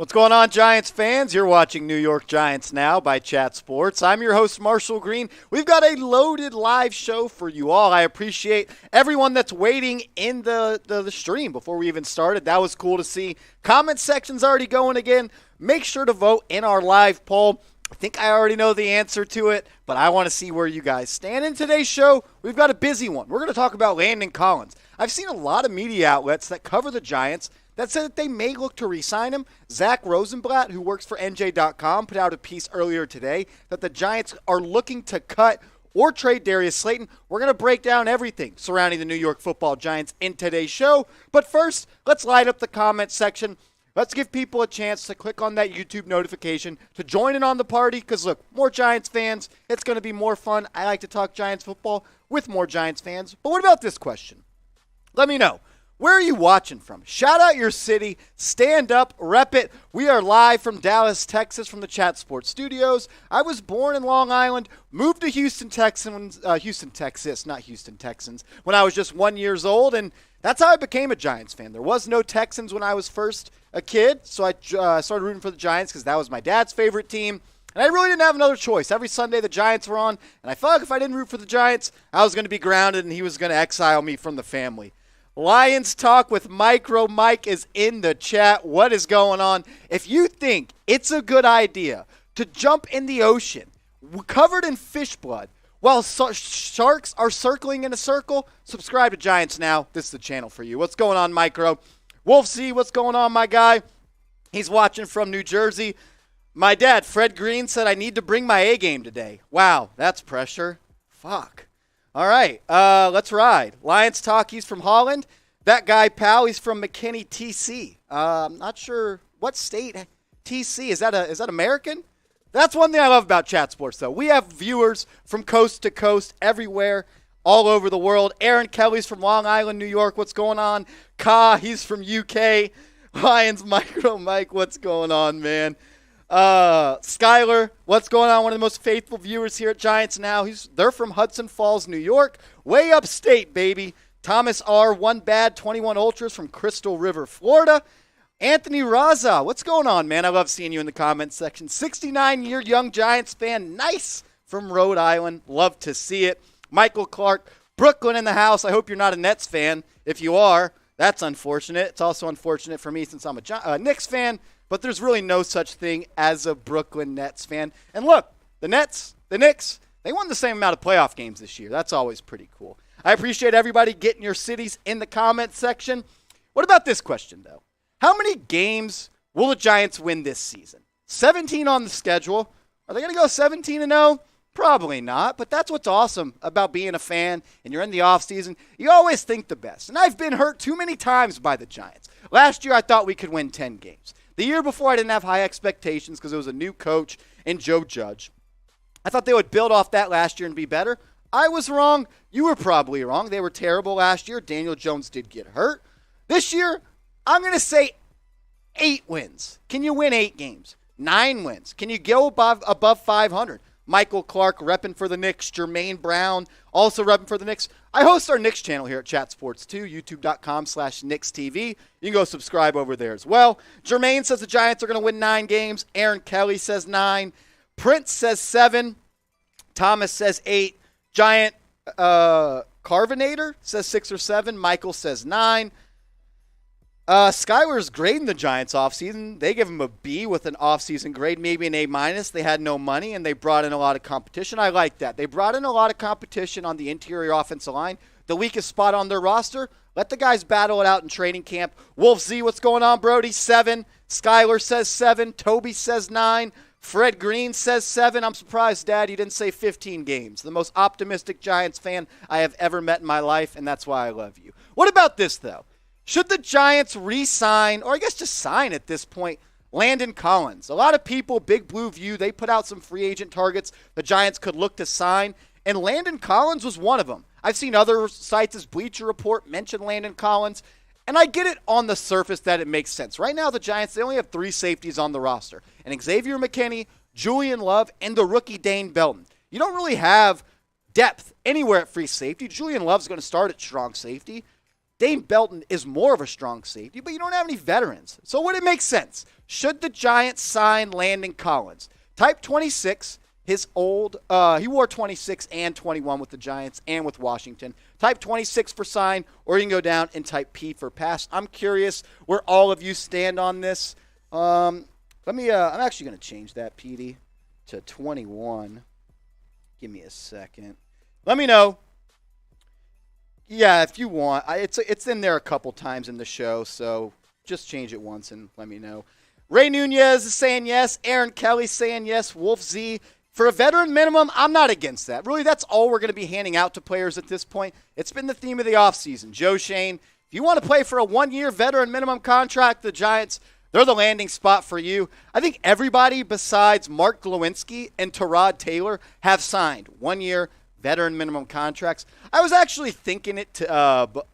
What's going on, Giants fans? You're watching New York Giants Now by Chat Sports. I'm your host, Marshall Green. We've got a loaded live show for you all. I appreciate everyone that's waiting in the stream before we even started. That was cool to see. Comment section's already going again. Make sure to vote in our live poll. I think I already know the answer to it, but I want to see where you guys stand. In today's show, we've got a busy one. We're going to talk about Landon Collins. I've seen a lot of media outlets that cover the Giants that said that they may look to re-sign him. Zach Rosenblatt, who works for NJ.com, put out a piece earlier today that the Giants are looking to cut or trade Darius Slayton. We're going to break down everything surrounding the New York Football Giants in today's show. But first, let's light up the comment section. Let's give people a chance to click on that YouTube notification to join in on the party. Because, look, more Giants fans, it's going to be more fun. I like to talk Giants football with more Giants fans. But what about this question? Let me know. Where are you watching from? Shout out your city. Stand up. Rep it. We are live from Dallas, Texas, from the Chat Sports Studios. I was born in Long Island, moved to Houston, Texas, not Houston Texans, when I was just 1 year old, and that's how I became a Giants fan. There was no Texans when I was first a kid, so I started rooting for the Giants because that was my dad's favorite team. And I really didn't have another choice. Every Sunday the Giants were on, and I felt like if I didn't root for the Giants, I was going to be grounded and he was going to exile me from the family. Lions Talk with Micro Mike is in the chat. What is going on? If you think it's a good idea to jump in the ocean covered in fish blood while sharks are circling in a circle, subscribe to Giants Now. This is the channel for you. What's going on, Micro? Wolf C, what's going on, my guy? He's watching from New Jersey. My dad, Fred Green, said I need to bring my A game today. Wow, that's pressure. Fuck. All right, let's ride. Lions Talk, he's from Holland. That guy, pal, he's from McKinney, TC. I'm not sure what state TC. Is that American? That's one thing I love about Chat Sports, though. We have viewers from coast to coast, everywhere, all over the world. Aaron Kelly's from Long Island, New York. What's going on? Ka, he's from UK. Lions Micro Mike, what's going on, man? Skyler, what's going on? One of the most faithful viewers here at Giants Now. They're from Hudson Falls, New York. Way upstate, baby. Thomas R. One Bad 21 Ultras from Crystal River, Florida. Anthony Raza, what's going on, man? I love seeing you in the comments section. 69-year young Giants fan. Nice from Rhode Island. Love to see it. Michael Clark, Brooklyn in the house. I hope you're not a Nets fan. If you are, that's unfortunate. It's also unfortunate for me since I'm a Knicks fan. But there's really no such thing as a Brooklyn Nets fan. And look, the Knicks, they won the same amount of playoff games this year. That's always pretty cool. I appreciate everybody getting your cities in the comment section. What about this question, though? How many games will the Giants win this season? 17 on the schedule. Are they going to go 17-0? Probably not, but that's what's awesome about being a fan and you're in the offseason. You always think the best. And I've been hurt too many times by the Giants. Last year, I thought we could win 10 games. The year before, I didn't have high expectations because it was a new coach and Joe Judge. I thought they would build off that last year and be better. I was wrong. You were probably wrong. They were terrible last year. Daniel Jones did get hurt. This year, I'm going to say 8 wins. Can you win 8 games? 9 wins. Can you go above 500? Michael Clark repping for the Knicks. Jermaine Brown also repping for the Knicks. I host our Knicks channel here at Chat Sports too, youtube.com/KnicksTV. You can go subscribe over there as well. Jermaine says the Giants are going to win 9 games. Aaron Kelly says 9. Prince says 7. Thomas says 8. Giant Carvinator says 6 or 7. Michael says 9. Skyler's grading the Giants offseason. They give him a B with an offseason grade, maybe an A-. They had no money, and they brought in a lot of competition. I like that. They brought in a lot of competition on the interior offensive line. The weakest spot on their roster, let the guys battle it out in training camp. Wolf Z, what's going on, Brody? 7. Skyler says 7. Toby says 9. Fred Green says 7. I'm surprised, Dad, you didn't say 15 games. The most optimistic Giants fan I have ever met in my life, and that's why I love you. What about this, though? Should the Giants re-sign, or I guess just sign at this point, Landon Collins? A lot of people, Big Blue View, they put out some free agent targets the Giants could look to sign, and Landon Collins was one of them. I've seen other sites as Bleacher Report mention Landon Collins, and I get it on the surface that it makes sense. Right now, the Giants, they only have 3 safeties on the roster, and Xavier McKinney, Julian Love, and the rookie Dane Belton. You don't really have depth anywhere at free safety. Julian Love's going to start at strong safety. Dane Belton is more of a strong safety, but you don't have any veterans. So would it make sense? Should the Giants sign Landon Collins? Type 26, his old, he wore 26 and 21 with the Giants and with Washington. Type 26 for sign, or you can go down and type P for pass. I'm curious where all of you stand on this. I'm actually going to change that, Petey, to 21. Give me a second. Let me know. Yeah, if you want. It's in there a couple times in the show, so just change it once and let me know. Ray Nunez is saying yes. Aaron Kelly saying yes. Wolf Z. For a veteran minimum, I'm not against that. Really, that's all we're going to be handing out to players at this point. It's been the theme of the offseason. Joe Shane, if you want to play for a one-year veteran minimum contract, the Giants, they're the landing spot for you. I think everybody besides Mark Glowinski and Tyrod Taylor have signed one-year veteran minimum contracts. I was actually thinking it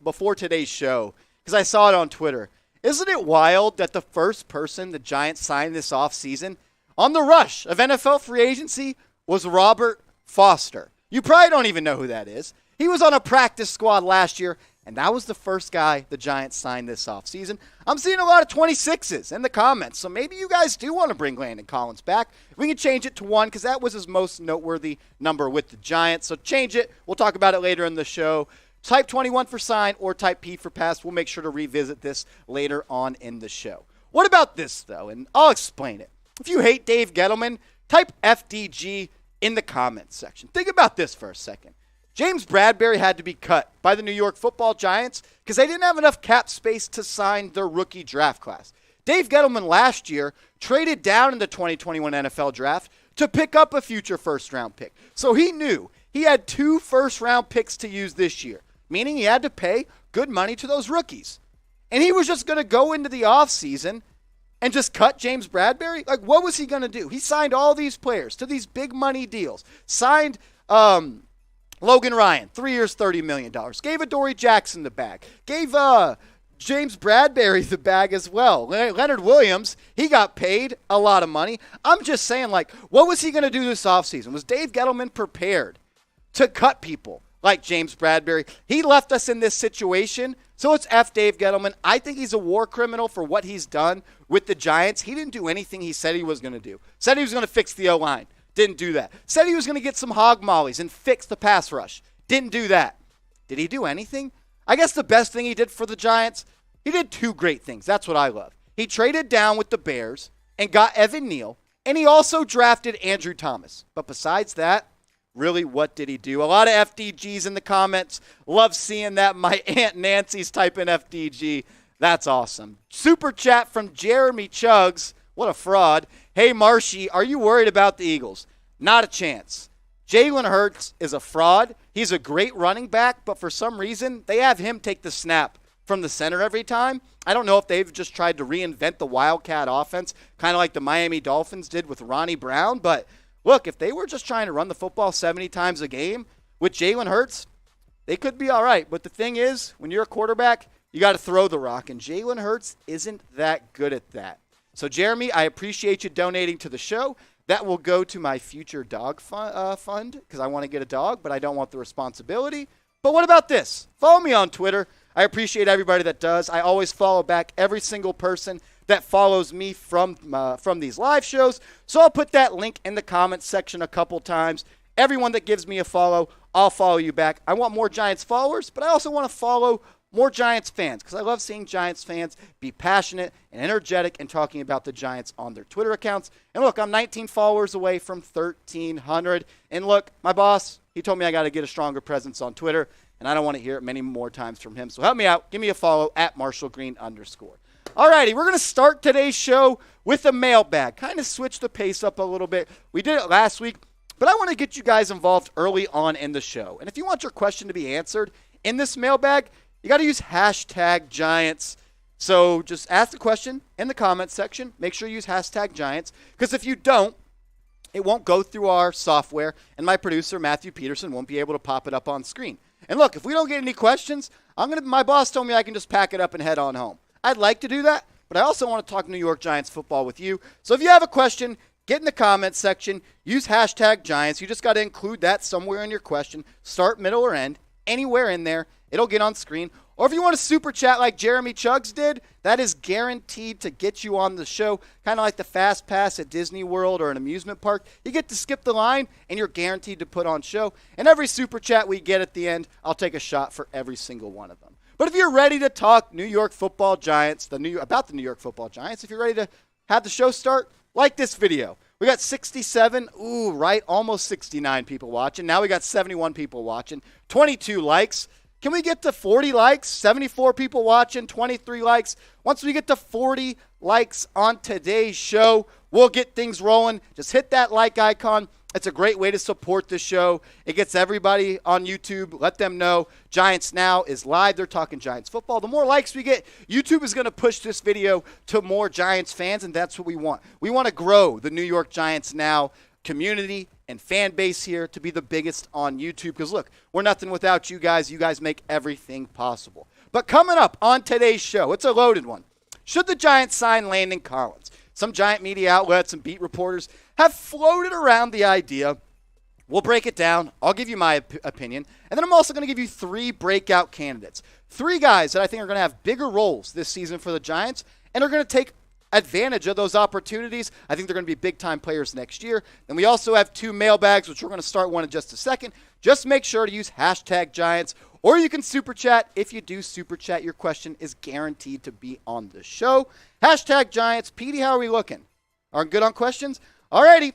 before today's show because I saw it on Twitter. Isn't it wild that the first person the Giants signed this offseason on the rush of NFL free agency was Robert Foster? You probably don't even know who that is. He was on a practice squad last year, and that was the first guy the Giants signed this offseason. I'm seeing a lot of 26s in the comments, so maybe you guys do want to bring Landon Collins back. We can change it to 1 because that was his most noteworthy number with the Giants. So change it. We'll talk about it later in the show. Type 21 for sign or type P for pass. We'll make sure to revisit this later on in the show. What about this, though? And I'll explain it. If you hate Dave Gettleman, type FDG in the comments section. Think about this for a second. James Bradberry had to be cut by the New York Football Giants because they didn't have enough cap space to sign their rookie draft class. Dave Gettleman last year traded down in the 2021 NFL Draft to pick up a future first-round pick. So he knew he had 2 first-round picks to use this year, meaning he had to pay good money to those rookies. And he was just going to go into the offseason and just cut James Bradberry? Like, what was he going to do? He signed all these players to these big money deals. Signed Logan Ryan, 3 years, $30 million. Gave Adoree Jackson the bag. Gave James Bradberry the bag as well. Leonard Williams, he got paid a lot of money. I'm just saying, like, what was he going to do this offseason? Was Dave Gettleman prepared to cut people like James Bradberry? He left us in this situation, so it's F Dave Gettleman. I think he's a war criminal for what he's done with the Giants. He didn't do anything he said he was going to do. Said he was going to fix the O-line. Didn't do that. Said he was going to get some hog mollies and fix the pass rush. Didn't do that. Did he do anything? I guess the best thing he did for the Giants, he did 2 great things. That's what I love. He traded down with the Bears and got Evan Neal, and he also drafted Andrew Thomas. But besides that, really, what did he do? A lot of FDGs in the comments. Love seeing that. My Aunt Nancy's typing FDG. That's awesome. Super chat from Jeremy Chuggs. What a fraud. Hey, Marshy, are you worried about the Eagles? Not a chance. Jalen Hurts is a fraud. He's a great running back, but for some reason, they have him take the snap from the center every time. I don't know if they've just tried to reinvent the Wildcat offense, kind of like the Miami Dolphins did with Ronnie Brown. But look, if they were just trying to run the football 70 times a game with Jalen Hurts, they could be all right. But the thing is, when you're a quarterback, you got to throw the rock, and Jalen Hurts isn't that good at that. So, Jeremy, I appreciate you donating to the show. That will go to my future dog fund because I want to get a dog, but I don't want the responsibility. But what about this? Follow me on Twitter. I appreciate everybody that does. I always follow back every single person that follows me from these live shows. So I'll put that link in the comments section a couple times. Everyone that gives me a follow, I'll follow you back. I want more Giants followers, but I also want to follow more Giants fans because I love seeing Giants fans be passionate and energetic and talking about the Giants on their Twitter accounts. And look, I'm 19 followers away from 1,300. And look, my boss, he told me I got to get a stronger presence on Twitter, and I don't want to hear it many more times from him. So help me out. Give me a follow at @MarshallGreen_. All righty, we're going to start today's show with a mailbag. Kind of switch the pace up a little bit. We did it last week, but I want to get you guys involved early on in the show. And if you want your question to be answered in this mailbag, you got to use #Giants. So just ask the question in the comments section. Make sure you use #Giants because if you don't, it won't go through our software, and my producer, Matthew Peterson, won't be able to pop it up on screen. And look, if we don't get any questions, my boss told me I can just pack it up and head on home. I'd like to do that, but I also want to talk New York Giants football with you. So if you have a question, get in the comments section. Use #Giants. You just got to include that somewhere in your question, start, middle, or end. anywhere in there, it'll get on screen. Or if you want to super chat like Jeremy Chuggs did, that is guaranteed to get you on the show, kind of like the Fast Pass at Disney World or an amusement park. You get to skip the line, and you're guaranteed to put on show. And every super chat we get at the end, I'll take a shot for every single one of them. But if you're ready to talk New York Football Giants, about the New York Football Giants, if you're ready to have the show start, like this video. We got 67, almost 69 people watching. Now we got 71 people watching, 22 likes. Can we get to 40 likes? 74 people watching, 23 likes. Once we get to 40 likes on today's show, we'll get things rolling. Just hit that like icon. It's a great way to support the show. It gets everybody on YouTube. Let them know Giants Now is live. They're talking Giants football. The more likes we get, YouTube is going to push this video to more Giants fans, and that's what we want. We want to grow the New York Giants Now community and fan base here to be the biggest on YouTube. Because, look, we're nothing without you guys. You guys make everything possible. But coming up on today's show, it's a loaded one. Should the Giants sign Landon Collins? Some Giant media outlets and beat reporters have floated around the idea. We'll break it down. I'll give you my opinion. And then I'm also going to give you 3 breakout candidates. 3 guys that I think are going to have bigger roles this season for the Giants and are going to take advantage of those opportunities. I think they're going to be big-time players next year. Then we also have 2 mailbags, which we're going to start one in just a second. Just make sure to use hashtag Giants, or you can super chat. If you do super chat, your question is guaranteed to be on the show. Hashtag Giants. Petey, how are we looking? Are we good on questions? Alrighty,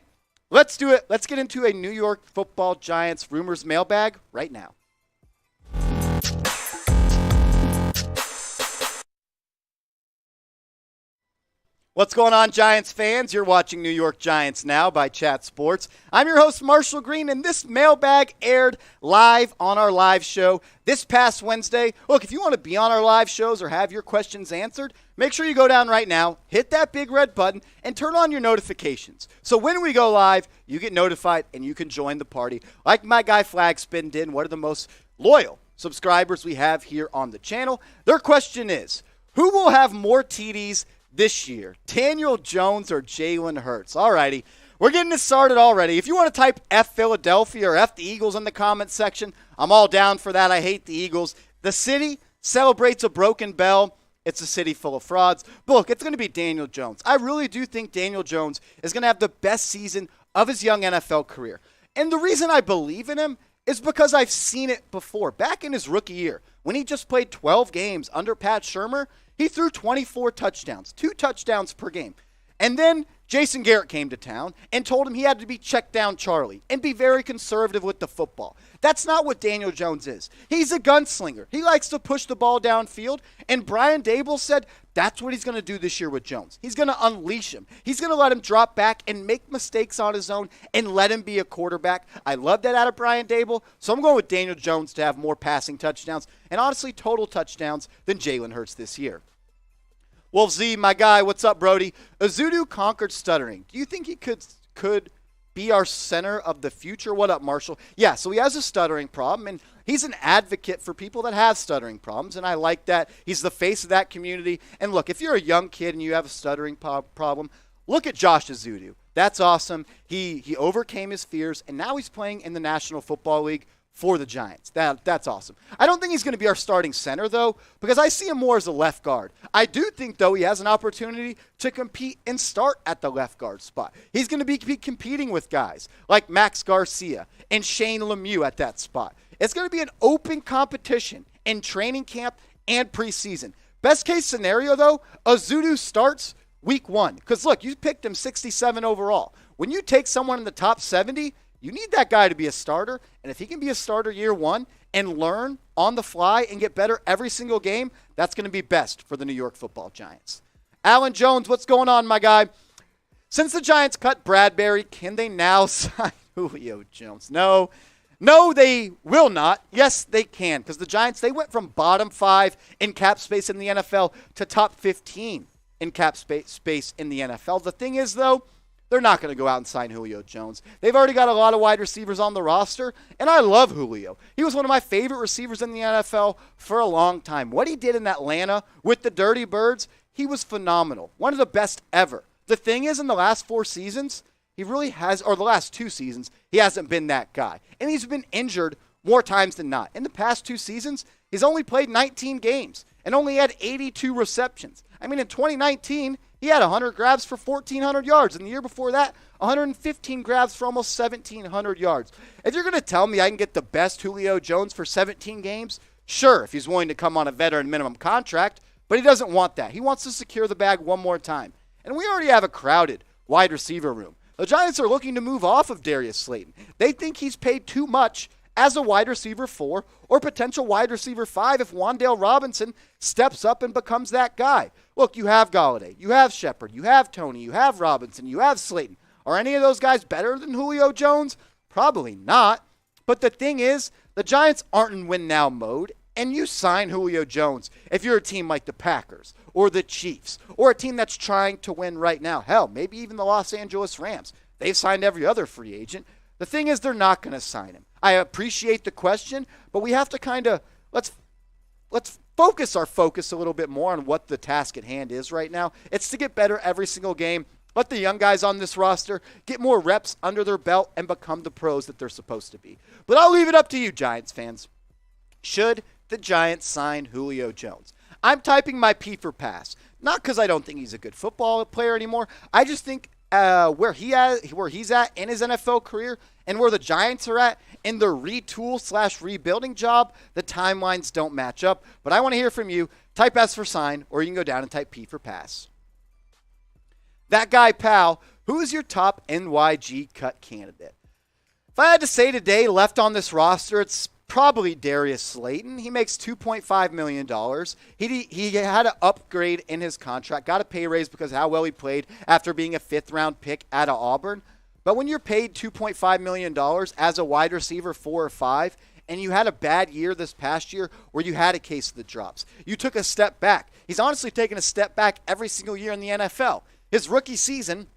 let's do it. Let's get into a New York Football Giants rumors mailbag right now. What's going on, Giants fans? You're watching New York Giants Now by Chat Sports. I'm your host, Marshall Green, and this mailbag aired live on our live show this past Wednesday. Look, if you want to be on our live shows or have your questions answered, make sure you go down right now, hit that big red button, and turn on your notifications. So when we go live, you get notified and you can join the party. Like my guy Flagspin did, one of the most loyal subscribers we have here on the channel. Their question is, who will have more TDs this year, Daniel Jones or Jalen Hurts? Alrighty, we're getting this started already. If you want to type F Philadelphia or F the Eagles in the comments section, I'm all down for that. I hate the Eagles. The city celebrates a broken bell. It's a city full of frauds. But look, it's going to be Daniel Jones. I really do think Daniel Jones is going to have the best season of his young NFL career. And the reason I believe in him is because I've seen it before. Back in his rookie year, when he just played 12 games under Pat Shurmur, he threw 24 touchdowns, 2 touchdowns per game. And then Jason Garrett came to town and told him he had to be check down Charlie and be very conservative with the football. That's not what Daniel Jones is. He's a gunslinger. He likes to push the ball downfield, and Brian Daboll said that's what he's going to do this year with Jones. He's going to unleash him. He's going to let him drop back and make mistakes on his own and let him be a quarterback. I love that out of Brian Daboll, so I'm going with Daniel Jones to have more passing touchdowns and honestly total touchdowns than Jalen Hurts this year. Wolf Z, my guy, what's up, Brody? Azudu conquered stuttering. Do you think he could be our center of the future? What up, Marshall? Yeah, so he has a stuttering problem, and he's an advocate for people that have stuttering problems, and I like that. He's the face of that community. And look, if you're a young kid and you have a stuttering problem, look at Josh Azudu. That's awesome. He overcame his fears, and now he's playing in the National Football League for the Giants. That's awesome. I don't think he's going to be our starting center, though, because I see him more as a left guard. I do think, though, he has an opportunity to compete and start at the left guard spot. He's going to be competing with guys like Max Garcia and Shane Lemieux at that spot. It's going to be an open competition in training camp and preseason. Best case scenario, though, Azudu starts week 1. Because, look, you picked him 67 overall. When you take someone in the top 70, you need that guy to be a starter, and if he can be a starter year 1 and learn on the fly and get better every single game, that's going to be best for the New York Football Giants. Alan Jones, what's going on, my guy? Since the Giants cut Bradberry, can they now sign Julio Jones? No, they will not. Yes, they can, because the Giants, they went from bottom 5 in cap space in the NFL to top 15 in cap space in the NFL. The thing is, though, they're not going to go out and sign Julio Jones. They've already got a lot of wide receivers on the roster, and I love Julio. He was one of my favorite receivers in the NFL for a long time. What he did in Atlanta with the Dirty Birds, he was phenomenal. One of the best ever. The thing is, in the last 4 seasons, he really has, or the last 2 seasons, he hasn't been that guy. And he's been injured more times than not. In the past 2 seasons, he's only played 19 games and only had 82 receptions. I mean, in 2019, he had 100 grabs for 1,400 yards. And the year before that, 115 grabs for almost 1,700 yards. If you're going to tell me I can get the best Julio Jones for 17 games, sure, if he's willing to come on a veteran minimum contract, but he doesn't want that. He wants to secure the bag one more time. And we already have a crowded wide receiver room. The Giants are looking to move off of Darius Slayton. They think he's paid too much as a wide receiver 4 or potential wide receiver 5 if Wan'Dale Robinson steps up and becomes that guy. Look, you have Golladay, you have Shepard, you have Toney, you have Robinson, you have Slayton. Are any of those guys better than Julio Jones? Probably not. But the thing is, the Giants aren't in win-now mode, and you sign Julio Jones if you're a team like the Packers or the Chiefs or a team that's trying to win right now. Hell, maybe even the Los Angeles Rams. They've signed every other free agent. The thing is, they're not going to sign him. I appreciate the question, but we have to kind of let's focus a little bit more on what the task at hand is right now. It's to get better every single game. Let the young guys on this roster get more reps under their belt and become the pros that they're supposed to be. But I'll leave it up to you, Giants fans. Should the Giants sign Julio Jones? I'm typing my P for pass. Not because I don't think he's a good football player anymore. I just think where he's at in his NFL career and where the Giants are at in their retool/rebuilding job, the timelines don't match up. But I want to hear from you. Type S for sign, or you can go down and type P for pass. That guy, pal, who is your top NYG cut candidate? If I had to say today, left on this roster, it's probably Darius Slayton. He makes $2.5 million. He had an upgrade in his contract, got a pay raise because of how well he played after being a 5th-round pick out of Auburn. But when you're paid $2.5 million as a wide receiver 4 or 5, and you had a bad year this past year where you had a case of the drops, you took a step back. He's honestly taken a step back every single year in the NFL. His rookie season,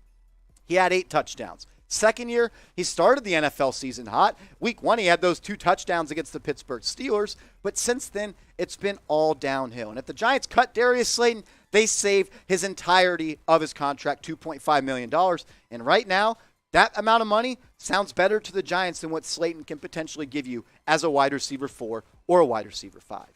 he had 8 touchdowns. Second year, he started the NFL season hot. Week 1, he had those 2 touchdowns against the Pittsburgh Steelers. But since then, it's been all downhill. And if the Giants cut Darius Slayton, they save his entirety of his contract, $2.5 million. And right now, that amount of money sounds better to the Giants than what Slayton can potentially give you as a wide receiver 4 or a wide receiver 5.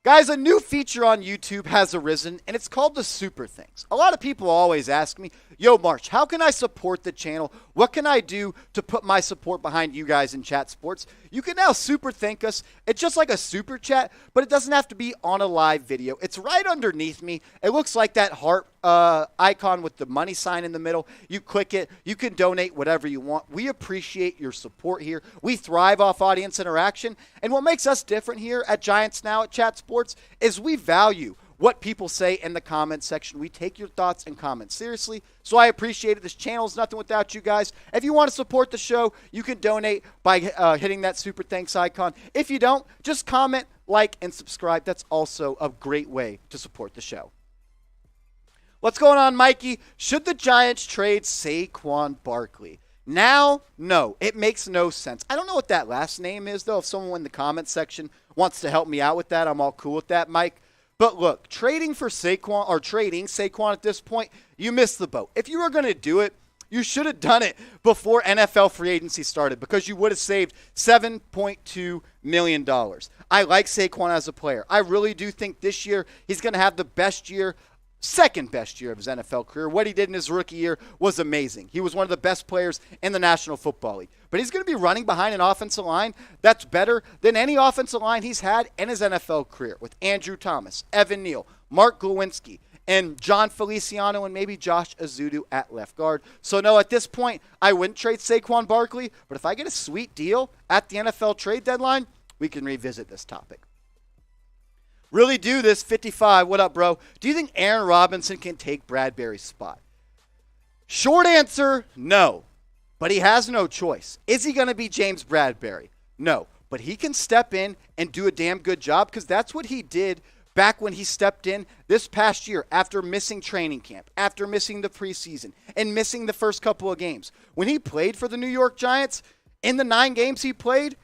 Guys, a new feature on YouTube has arisen, and it's called the Super Things. A lot of people always ask me, yo, March, how can I support the channel? What can I do to put my support behind you guys in Chat Sports? You can now super thank us. It's just like a super chat, but it doesn't have to be on a live video. It's right underneath me. It looks like that heart icon with the money sign in the middle. You click it. You can donate whatever you want. We appreciate your support here. We thrive off audience interaction. And what makes us different here at Giants Now at Chat Sports is we value what people say in the comments section. We take your thoughts and comments seriously. So I appreciate it. This channel is nothing without you guys. If you want to support the show, you can donate by hitting that super thanks icon. If you don't, just comment, like, and subscribe. That's also a great way to support the show. What's going on, Mikey? Should the Giants trade Saquon Barkley? Now, no. It makes no sense. I don't know what that last name is, though. If someone in the comments section wants to help me out with that, I'm all cool with that, Mike. But look, trading Saquon at this point, you missed the boat. If you were going to do it, you should have done it before NFL free agency started because you would have saved $7.2 million. I like Saquon as a player. I really do think this year he's going to have the best year, second best year of his NFL career. What he did in his rookie year was amazing. He was one of the best players in the National Football League. But he's going to be running behind an offensive line that's better than any offensive line he's had in his NFL career with Andrew Thomas, Evan Neal, Mark Glowinski, and John Feliciano, and maybe Josh Azudu at left guard. So no, at this point, I wouldn't trade Saquon Barkley. But if I get a sweet deal at the NFL trade deadline, we can revisit this topic. Really do this, 55. What up, bro? Do you think Aaron Robinson can take Bradberry's spot? Short answer, no. But he has no choice. Is he going to be James Bradberry? No. But he can step in and do a damn good job because that's what he did back when he stepped in this past year after missing training camp, after missing the preseason, and missing the first couple of games. When he played for the New York Giants, in the 9 games he played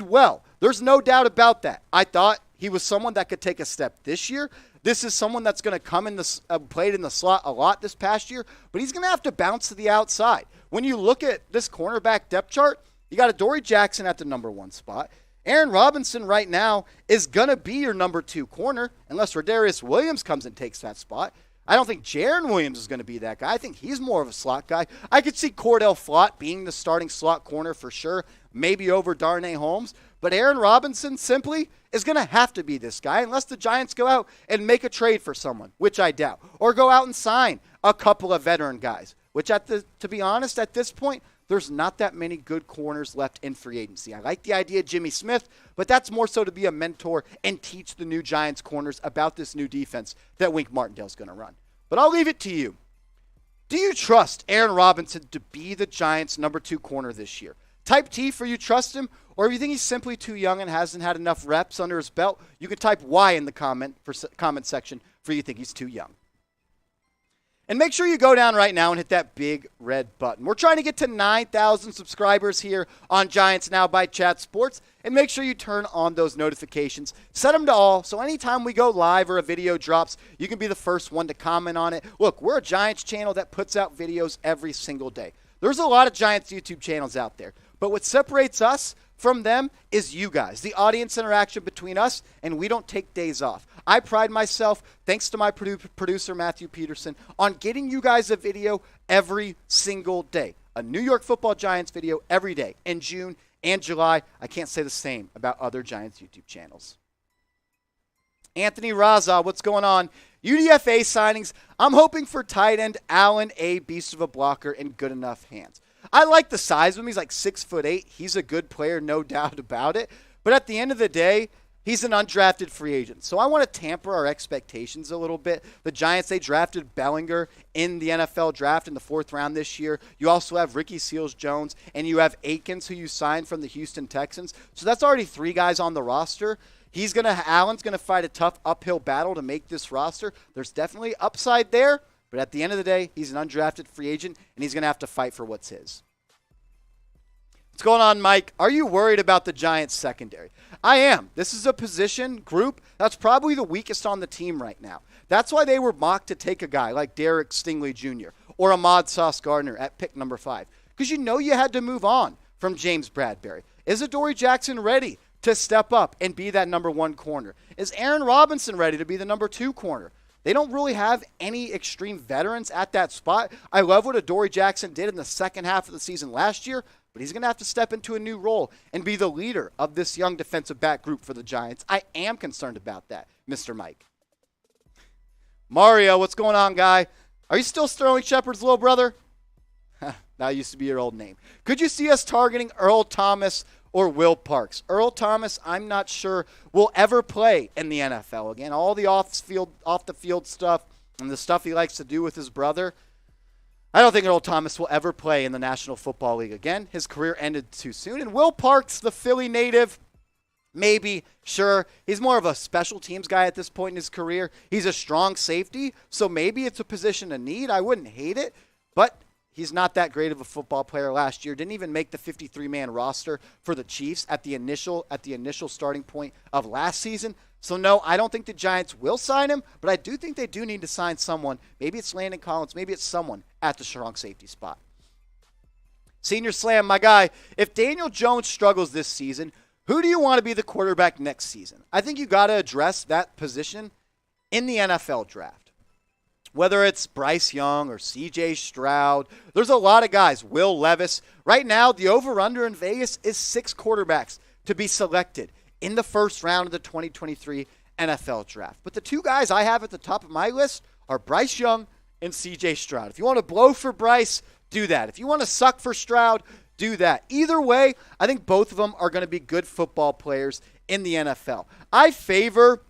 well. There's no doubt about that. I thought he was someone that could take a step this year. This is someone that's going to come in the played in the slot a lot this past year, but he's going to have to bounce to the outside. When you look at this cornerback depth chart, You got Adoree Jackson at the number 1 spot. Aaron Robinson right now is going to be your number 2 corner unless Rodarius Williams comes and takes that spot. I don't think Jaron Williams is going to be that guy. I think he's more of a slot guy. I could see Cordell Flott being the starting slot corner for sure, maybe over Darnay Holmes. But Aaron Robinson simply is going to have to be this guy unless the Giants go out and make a trade for someone, which I doubt, or go out and sign a couple of veteran guys, which to be honest, at this point, there's not that many good corners left in free agency. I like the idea of Jimmy Smith, but that's more so to be a mentor and teach the new Giants corners about this new defense that Wink Martindale's going to run. But I'll leave it to you. Do you trust Aaron Robinson to be the Giants' number 2 corner this year? Type T for you trust him, or if you think he's simply too young and hasn't had enough reps under his belt, you can type Y in the comment section for you think he's too young. And make sure you go down right now and hit that big red button. We're trying to get to 9,000 subscribers here on Giants Now by Chat Sports. And make sure you turn on those notifications. Set them to all, so anytime we go live or a video drops, you can be the first one to comment on it. Look, we're a Giants channel that puts out videos every single day. There's a lot of Giants YouTube channels out there. But what separates us from them is you guys, the audience interaction between us, and we don't take days off. I pride myself, thanks to my producer, Matthew Peterson, on getting you guys a video every single day. A New York Football Giants video every day in June and July. I can't say the same about other Giants YouTube channels. Anthony Raza, what's going on? UDFA signings. I'm hoping for tight end Allen A. Beast of a blocker and good enough hands. I like the size of him. He's like 6'8". He's a good player, no doubt about it. But at the end of the day, he's an undrafted free agent. So I want to tamper our expectations a little bit. The Giants, they drafted Bellinger in the NFL draft in the 4th round this year. You also have Ricky Seals-Jones, and you have Akins, who you signed from the Houston Texans. So that's already 3 guys on the roster. Allen's going to fight a tough uphill battle to make this roster. There's definitely upside there. But at the end of the day, he's an undrafted free agent, and he's going to have to fight for what's his. What's going on, Mike? Are you worried about the Giants' secondary? I am. This is a position group that's probably the weakest on the team right now. That's why they were mocked to take a guy like Derek Stingley Jr. or Ahmad Sauce Gardner at pick number 5. Because you had to move on from James Bradberry. Is Adoree Jackson ready to step up and be that number 1 corner? Is Aaron Robinson ready to be the number 2 corner? They don't really have any extreme veterans at that spot. I love what Adoree Jackson did in the second half of the season last year, but he's going to have to step into a new role and be the leader of this young defensive back group for the Giants. I am concerned about that, Mr. Mike. Mario, what's going on, guy? Are you still Sterling Shepard's little brother? That used to be your old name. Could you see us targeting Earl Thomas or Will Parks? Earl Thomas, I'm not sure will ever play in the NFL again. All the off the field stuff and the stuff he likes to do with his brother, I don't think Earl Thomas will ever play in the National Football League again. His career ended too soon. And Will Parks, the Philly native, maybe, sure. He's more of a special teams guy at this point in his career. He's a strong safety, so maybe it's a position of need. I wouldn't hate it, but he's not that great of a football player last year. Didn't even make the 53-man roster for the Chiefs at the initial starting point of last season. So, no, I don't think the Giants will sign him, but I do think they do need to sign someone. Maybe it's Landon Collins. Maybe it's someone at the strong safety spot. Senior Slam, my guy, if Daniel Jones struggles this season, who do you want to be the quarterback next season? I think you got to address that position in the NFL draft. Whether it's Bryce Young or C.J. Stroud, there's a lot of guys. Will Levis. Right now, the over-under in Vegas is 6 quarterbacks to be selected in the first round of the 2023 NFL draft. But the 2 guys I have at the top of my list are Bryce Young and C.J. Stroud. If you want to blow for Bryce, do that. If you want to suck for Stroud, do that. Either way, I think both of them are going to be good football players in the NFL. I favor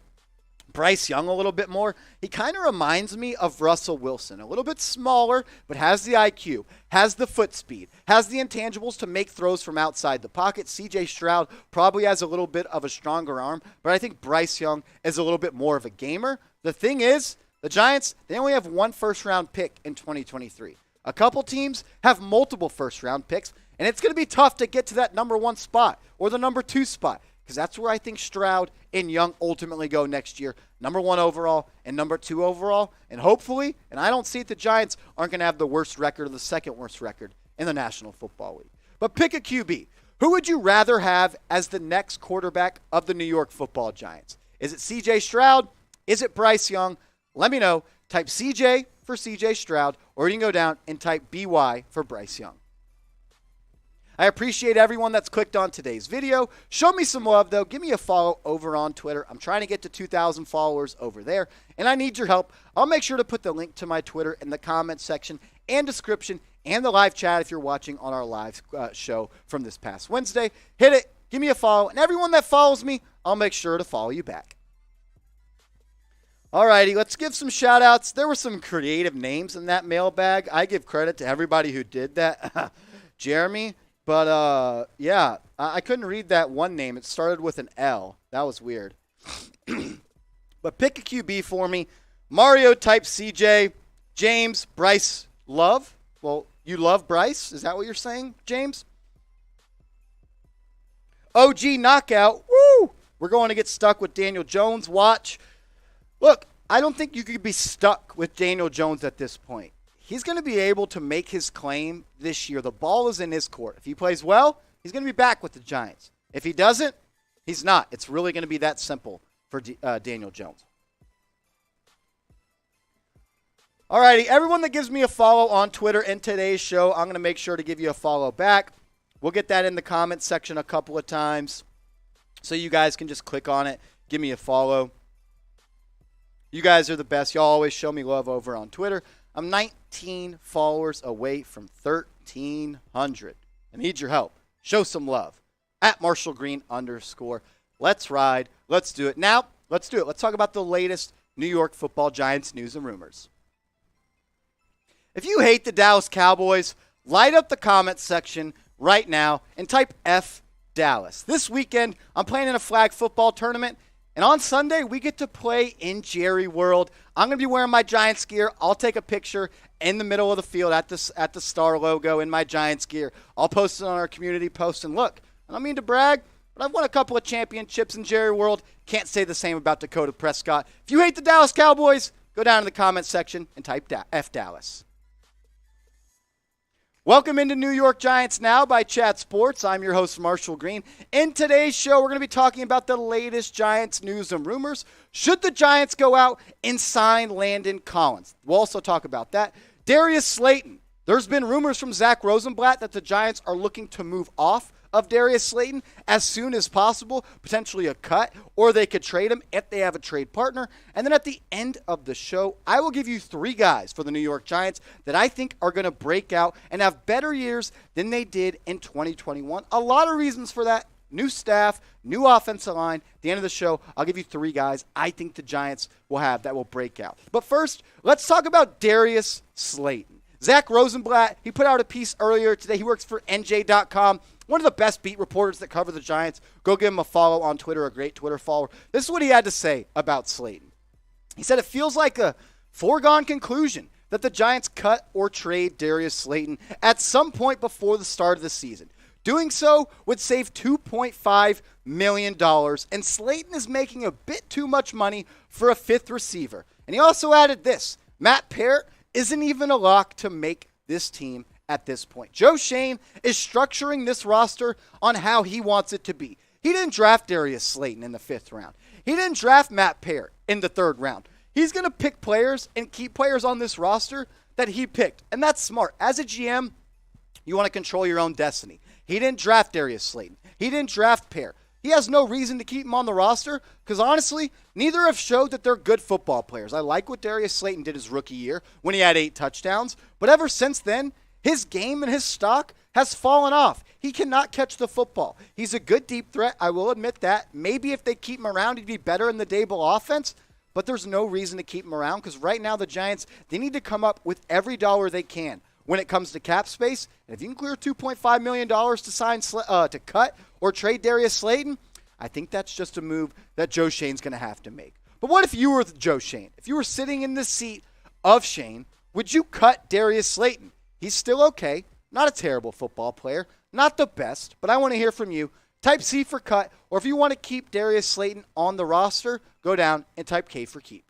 Bryce Young a little bit more. He kind of reminds me of Russell Wilson. A little bit smaller, but has the IQ, has the foot speed, has the intangibles to make throws from outside the pocket. C.J. Stroud probably has a little bit of a stronger arm, but I think Bryce Young is a little bit more of a gamer. The thing is, the Giants, they only have 1 first-round pick in 2023. A couple teams have multiple first-round picks, and it's going to be tough to get to that number 1 spot or the number 2 spot, because that's where I think Stroud and Young ultimately go next year. Number 1 overall and number 2 overall. And hopefully, and I don't see it, the Giants aren't going to have the worst record or the second worst record in the National Football League. But pick a QB. Who would you rather have as the next quarterback of the New York Football Giants? Is it C.J. Stroud? Is it Bryce Young? Let me know. Type C.J. for C.J. Stroud, or you can go down and type B.Y. for Bryce Young. I appreciate everyone that's clicked on today's video. Show me some love, though. Give me a follow over on Twitter. I'm trying to get to 2,000 followers over there, and I need your help. I'll make sure to put the link to my Twitter in the comment section and description and the live chat if you're watching on our live show from this past Wednesday. Hit it. Give me a follow. And everyone that follows me, I'll make sure to follow you back. Alrighty, let's give some shout-outs. There were some creative names in that mailbag. I give credit to everybody who did that. Jeremy. But, yeah, I couldn't read that one name. It started with an L. That was weird. But pick a QB for me. Mario type CJ. James, Bryce, love. Well, you love Bryce? Is that what you're saying, James? OG knockout. Woo! We're going to get stuck with Daniel Jones. Watch. Look, I don't think you could be stuck with Daniel Jones at this point. He's going to be able to make his claim this year. The ball is in his court. If he plays well, he's going to be back with the Giants. If he doesn't, he's not. It's really going to be that simple for Daniel Jones. All righty, everyone that gives me a follow on Twitter in today's show, I'm going to make sure to give you a follow back. We'll get that in the comments section a couple of times so you guys can just click on it, give me a follow. You guys are the best. Y'all always show me love over on Twitter. I'm 19 followers away from 1,300. I need your help. Show some love. At @MarshallGreen_. Let's ride. Let's do it. Now, let's do it. Let's talk about the latest New York Football Giants news and rumors. If you hate the Dallas Cowboys, light up the comment section right now and type F Dallas. This weekend, I'm playing in a flag football tournament. And on Sunday, we get to play in Jerry World. I'm going to be wearing my Giants gear. I'll take a picture in the middle of the field at the star logo in my Giants gear. I'll post it on our community post. And look, I don't mean to brag, but I've won a couple of championships in Jerry World. Can't say the same about Dakota Prescott. If you hate the Dallas Cowboys, go down in the comment section and type F Dallas. Welcome into New York Giants Now by Chat Sports. I'm your host, Marshall Green. In today's show, we're going to be talking about the latest Giants news and rumors. Should the Giants go out and sign Landon Collins? We'll also talk about that. Darius Slayton. There's been rumors from Zach Rosenblatt that the Giants are looking to move off of Darius Slayton as soon as possible, potentially a cut, or they could trade him if they have a trade partner. And then at the end of the show, I will give you 3 guys for the New York Giants that I think are going to break out and have better years than they did in 2021. A lot of reasons for that. New staff, new offensive line. At the end of the show, I'll give you 3 guys I think the Giants will have that will break out. But first, let's talk about Darius Slayton. Zach Rosenblatt, he put out a piece earlier today. He works for NJ.com. One of the best beat reporters that cover the Giants. Go give him a follow on Twitter, a great Twitter follower. This is what he had to say about Slayton. He said, it feels like a foregone conclusion that the Giants cut or trade Darius Slayton at some point before the start of the season. Doing so would save $2.5 million, and Slayton is making a bit too much money for a 5th receiver. And he also added this, Matt Peart isn't even a lock to make this team at this point. Joe Schoen is structuring this roster on how he wants it to be. He didn't draft Darius Slayton in the 5th round. He didn't draft Matt Peart in the 3rd round. He's going to pick players and keep players on this roster that he picked, and that's smart. As a GM, you want to control your own destiny. He didn't draft Darius Slayton. He didn't draft Peart. He has no reason to keep him on the roster because, honestly, neither have showed that they're good football players. I like what Darius Slayton did his rookie year when he had 8 touchdowns, but ever since then, his game and his stock has fallen off. He cannot catch the football. He's a good deep threat. I will admit that. Maybe if they keep him around, he'd be better in the Daboll offense, but there's no reason to keep him around because right now the Giants, they need to come up with every dollar they can when it comes to cap space. And if you can clear $2.5 million to cut or trade Darius Slayton, I think that's just a move that Joe Schoen's going to have to make. But what if you were Joe Schoen? If you were sitting in the seat of Schoen, would you cut Darius Slayton? He's still okay. Not a terrible football player. Not the best, but I want to hear from you. Type C for cut, or if you want to keep Darius Slayton on the roster, go down and type K for keep.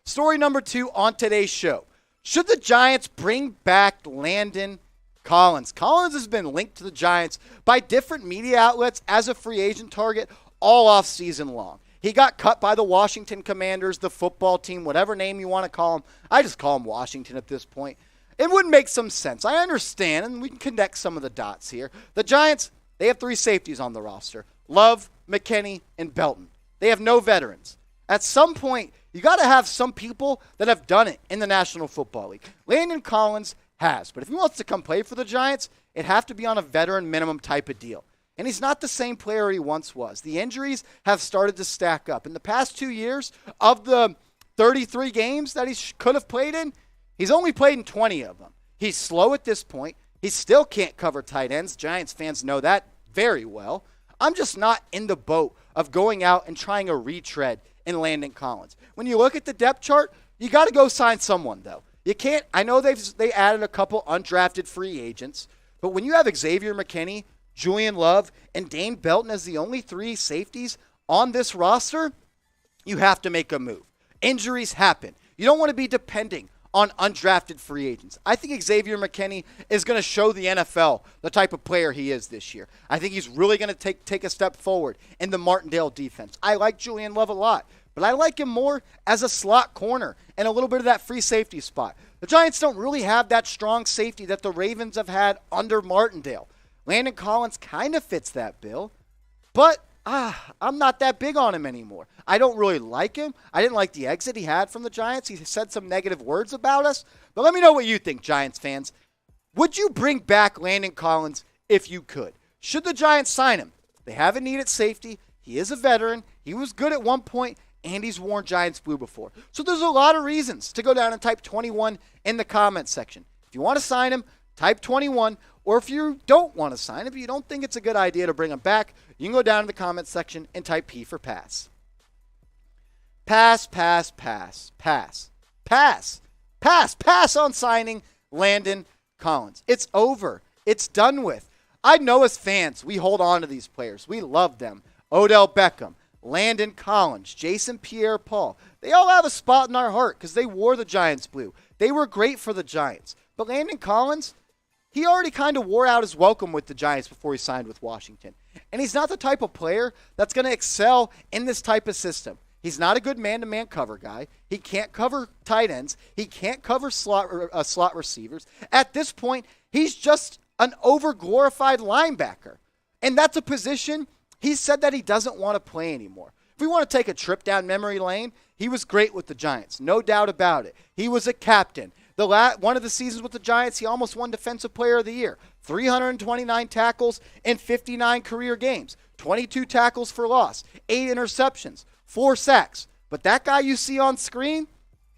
Story number 2 on today's show. Should the Giants bring back Landon Collins. Collins has been linked to the Giants by different media outlets as a free agent target all offseason long. He got cut by the Washington Commanders, the football team, whatever name you want to call him. I just call him Washington at this point. It would make some sense. I understand, and we can connect some of the dots here. The Giants, they have 3 safeties on the roster. Love, McKinney, and Belton. They have no veterans. At some point, you got to have some people that have done it in the National Football League. Landon Collins has, but if he wants to come play for the Giants, it'd have to be on a veteran minimum type of deal. And he's not the same player he once was. The injuries have started to stack up. In the past 2 years, of the 33 games that he could have played in, he's only played in 20 of them. He's slow at this point. He still can't cover tight ends. Giants fans know that very well. I'm just not in the boat of going out and trying a retread in Landon Collins. When you look at the depth chart, you got to go sign someone, though. You can't. I know they added a couple undrafted free agents, but when you have Xavier McKinney, Julian Love, and Dane Belton as the only 3 safeties on this roster, you have to make a move. Injuries happen. You don't want to be depending on undrafted free agents. I think Xavier McKinney is going to show the NFL the type of player he is this year. I think he's really going to take a step forward in the Martindale defense. I like Julian Love a lot, but I like him more as a slot corner and a little bit of that free safety spot. The Giants don't really have that strong safety that the Ravens have had under Martindale. Landon Collins kind of fits that bill, but I'm not that big on him anymore. I don't really like him. I didn't like the exit he had from the Giants. He said some negative words about us. But let me know what you think, Giants fans. Would you bring back Landon Collins if you could? Should the Giants sign him? They haven't needed safety. He is a veteran. He was good at one point, and he's worn Giants blue before. So there's a lot of reasons to go down and type 21 in the comments section. If you want to sign him, type 21. Or if you don't want to sign him, if you don't think it's a good idea to bring him back, you can go down in the comments section and type P for pass. Pass, pass, pass, pass, pass, pass, pass on signing Landon Collins. It's over. It's done with. I know as fans, we hold on to these players. We love them. Odell Beckham, Landon Collins, Jason Pierre-Paul. They all have a spot in our heart because they wore the Giants blue. They were great for the Giants. But Landon Collins, he already kind of wore out his welcome with the Giants before he signed with Washington. And he's not the type of player that's going to excel in this type of system. He's not a good man-to-man cover guy. He can't cover tight ends. He can't cover slot receivers. At this point, he's just an over-glorified linebacker. And that's a position he said that he doesn't want to play anymore. If we want to take a trip down memory lane, he was great with the Giants, no doubt about it. He was a captain. One of the seasons with the Giants, he almost won Defensive Player of the Year. 329 tackles in 59 career games. 22 tackles for loss. 8 interceptions. 4 sacks. But that guy you see on screen,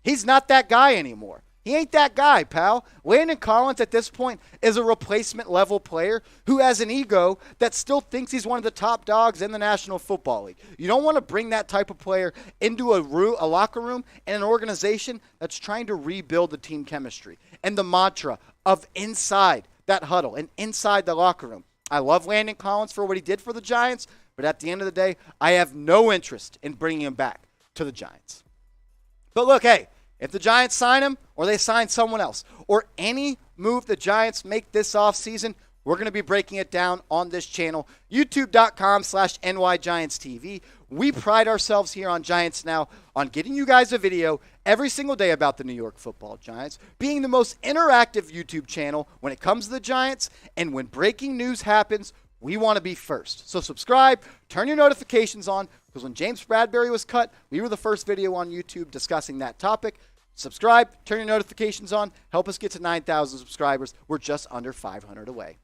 he's not that guy anymore. He ain't that guy, pal. Landon Collins at this point is a replacement level player who has an ego that still thinks he's one of the top dogs in the National Football League. You don't want to bring that type of player into a locker room and an organization that's trying to rebuild the team chemistry and the mantra of inside that huddle and inside the locker room. I love Landon Collins for what he did for the Giants, but at the end of the day, I have no interest in bringing him back to the Giants. But look, hey, if the Giants sign him or they sign someone else or any move the Giants make this offseason, we're going to be breaking it down on this channel, youtube.com/NYGiantsTV. We pride ourselves here on Giants Now on getting you guys a video every single day about the New York Football Giants, being the most interactive YouTube channel when it comes to the Giants, and when breaking news happens, we want to be first. So subscribe, turn your notifications on, because when James Bradberry was cut, we were the first video on YouTube discussing that topic. Subscribe, turn your notifications on, help us get to 9,000 subscribers. We're just under 500 away.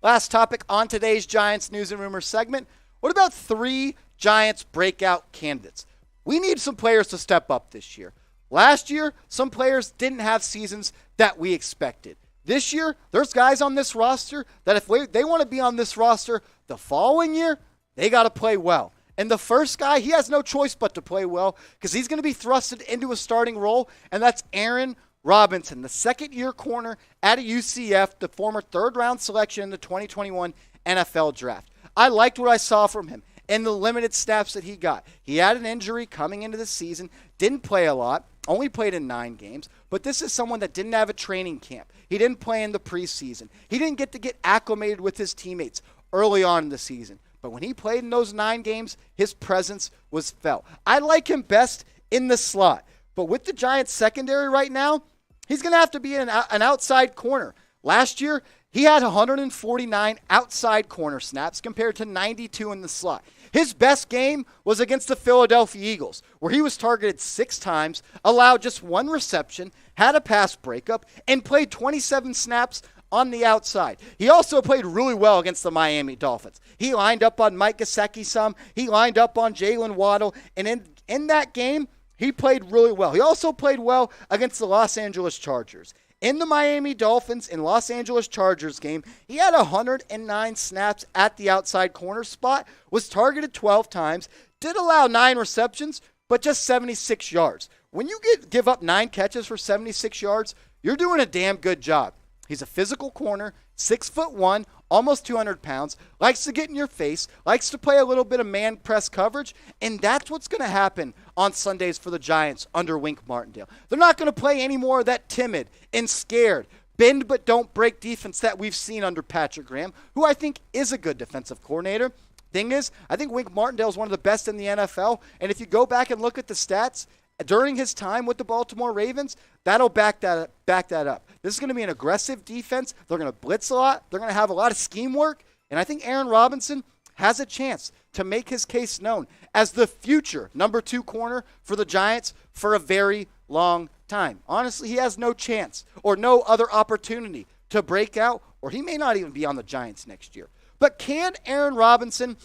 Last topic on today's Giants News and Rumors segment. What about 3 Giants breakout candidates? We need some players to step up this year. Last year, some players didn't have seasons that we expected. This year, there's guys on this roster that if they want to be on this roster the following year, they got to play well. And the first guy, he has no choice but to play well because he's going to be thrusted into a starting role, and that's Aaron Robinson, the second-year corner at UCF, the former third-round selection in the 2021 NFL Draft. I liked what I saw from him and the limited snaps that he got. He had an injury coming into the season, didn't play a lot, only played in 9 games, but this is someone that didn't have a training camp. He didn't play in the preseason. He didn't get to get acclimated with his teammates early on in the season. But when he played in those 9 games, his presence was felt. I like him best in the slot. But with the Giants secondary right now, he's going to have to be an outside corner. Last year, he had 149 outside corner snaps compared to 92 in the slot. His best game was against the Philadelphia Eagles, where he was targeted 6 times, allowed just 1 reception, had a pass breakup, and played 27 snaps on the outside. He also played really well against the Miami Dolphins. He lined up on Mike Gesicki some. He lined up on Jalen Waddle. And in that game, he played really well. He also played well against the Los Angeles Chargers. In the Miami Dolphins and Los Angeles Chargers game, he had 109 snaps at the outside corner spot, was targeted 12 times, did allow 9 receptions, but just 76 yards. When you give up 9 catches for 76 yards, you're doing a damn good job. He's a physical corner, 6'1", almost 200 pounds, likes to get in your face, likes to play a little bit of man press coverage, and that's what's going to happen on Sundays for the Giants under Wink Martindale. They're not going to play any more of that timid and scared, bend but don't break defense that we've seen under Patrick Graham, who I think is a good defensive coordinator. Thing is, I think Wink Martindale is one of the best in the NFL, and if you go back and look at the stats, during his time with the Baltimore Ravens, that'll back that up. This is going to be an aggressive defense. They're going to blitz a lot. They're going to have a lot of scheme work. And I think Aaron Robinson has a chance to make his case known as the future number 2 corner for the Giants for a very long time. Honestly, he has no chance or no other opportunity to break out, or he may not even be on the Giants next year. But can Aaron Robinson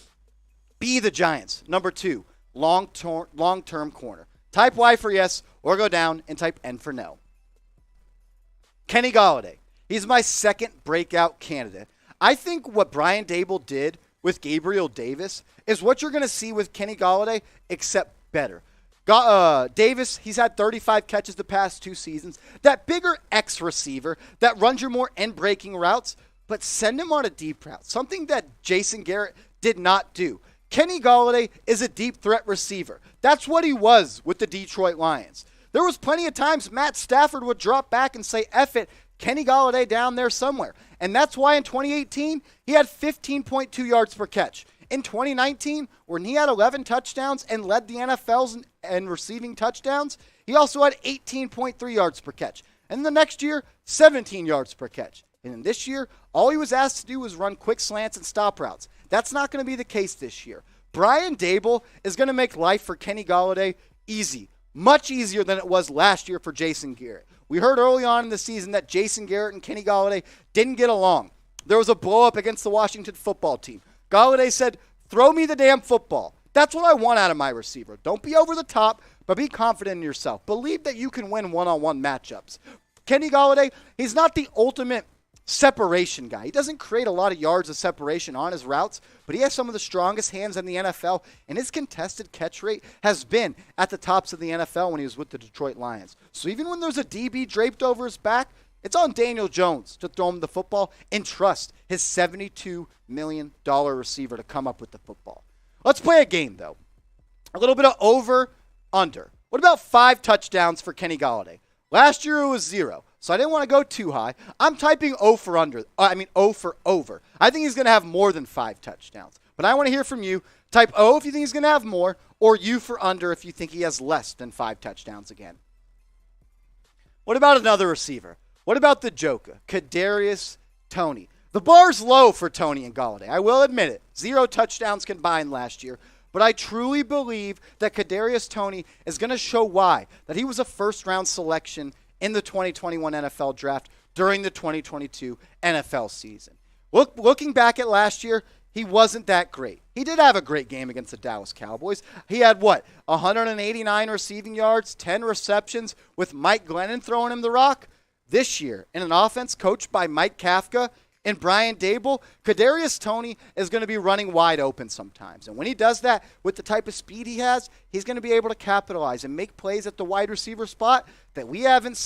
be the Giants' number 2 long-term corner? Type Y for yes, or go down and type N for no. Kenny Golladay. He's my second breakout candidate. I think what Brian Daboll did with Gabriel Davis is what you're going to see with Kenny Golladay, except better. Davis, he's had 35 catches the past 2 seasons. That bigger X receiver that runs your more end-breaking routes, but send him on a deep route, something that Jason Garrett did not do. Kenny Golladay is a deep threat receiver. That's what he was with the Detroit Lions. There was plenty of times Matt Stafford would drop back and say, F it, Kenny Golladay down there somewhere. And that's why in 2018, he had 15.2 yards per catch. In 2019, when he had 11 touchdowns and led the NFL's in receiving touchdowns, he also had 18.3 yards per catch. And the next year, 17 yards per catch. And in this year, all he was asked to do was run quick slants and stop routes. That's not going to be the case this year. Brian Daboll is going to make life for Kenny Golladay easy, much easier than it was last year for Jason Garrett. We heard early on in the season that Jason Garrett and Kenny Golladay didn't get along. There was a blow-up against the Washington football team. Golladay said, throw me the damn football. That's what I want out of my receiver. Don't be over the top, but be confident in yourself. Believe that you can win one-on-one matchups. Kenny Golladay, he's not the ultimate separation guy. He doesn't create a lot of yards of separation on his routes, but he has some of the strongest hands in the NFL, and his contested catch rate has been at the tops of the NFL when he was with the Detroit Lions. So even when there's a DB draped over his back, it's on Daniel Jones to throw him the football and trust his $72 million receiver to come up with the football. Let's play a game, though. A little bit of over, under. What about 5 touchdowns for Kenny Golladay? Last year it was 0. So I didn't want to go too high. I'm typing O for under. O for over. I think he's going to have more than 5 touchdowns. But I want to hear from you. Type O if you think he's going to have more, or U for under if you think he has less than 5 touchdowns again. What about another receiver? What about the Joker, Kadarius Toney? The bar's low for Toney and Golladay. I will admit it. 0 touchdowns combined last year. But I truly believe that Kadarius Toney is going to show why. That he was a first-round selection in the 2021 NFL Draft during the 2022 NFL season. Looking back at last year, he wasn't that great. He did have a great game against the Dallas Cowboys. He had, 189 receiving yards, 10 receptions, with Mike Glennon throwing him the rock. This year, in an offense coached by Mike Kafka and Brian Daboll, Kadarius Toney is going to be running wide open sometimes. And when he does that with the type of speed he has, he's going to be able to capitalize and make plays at the wide receiver spot that we haven't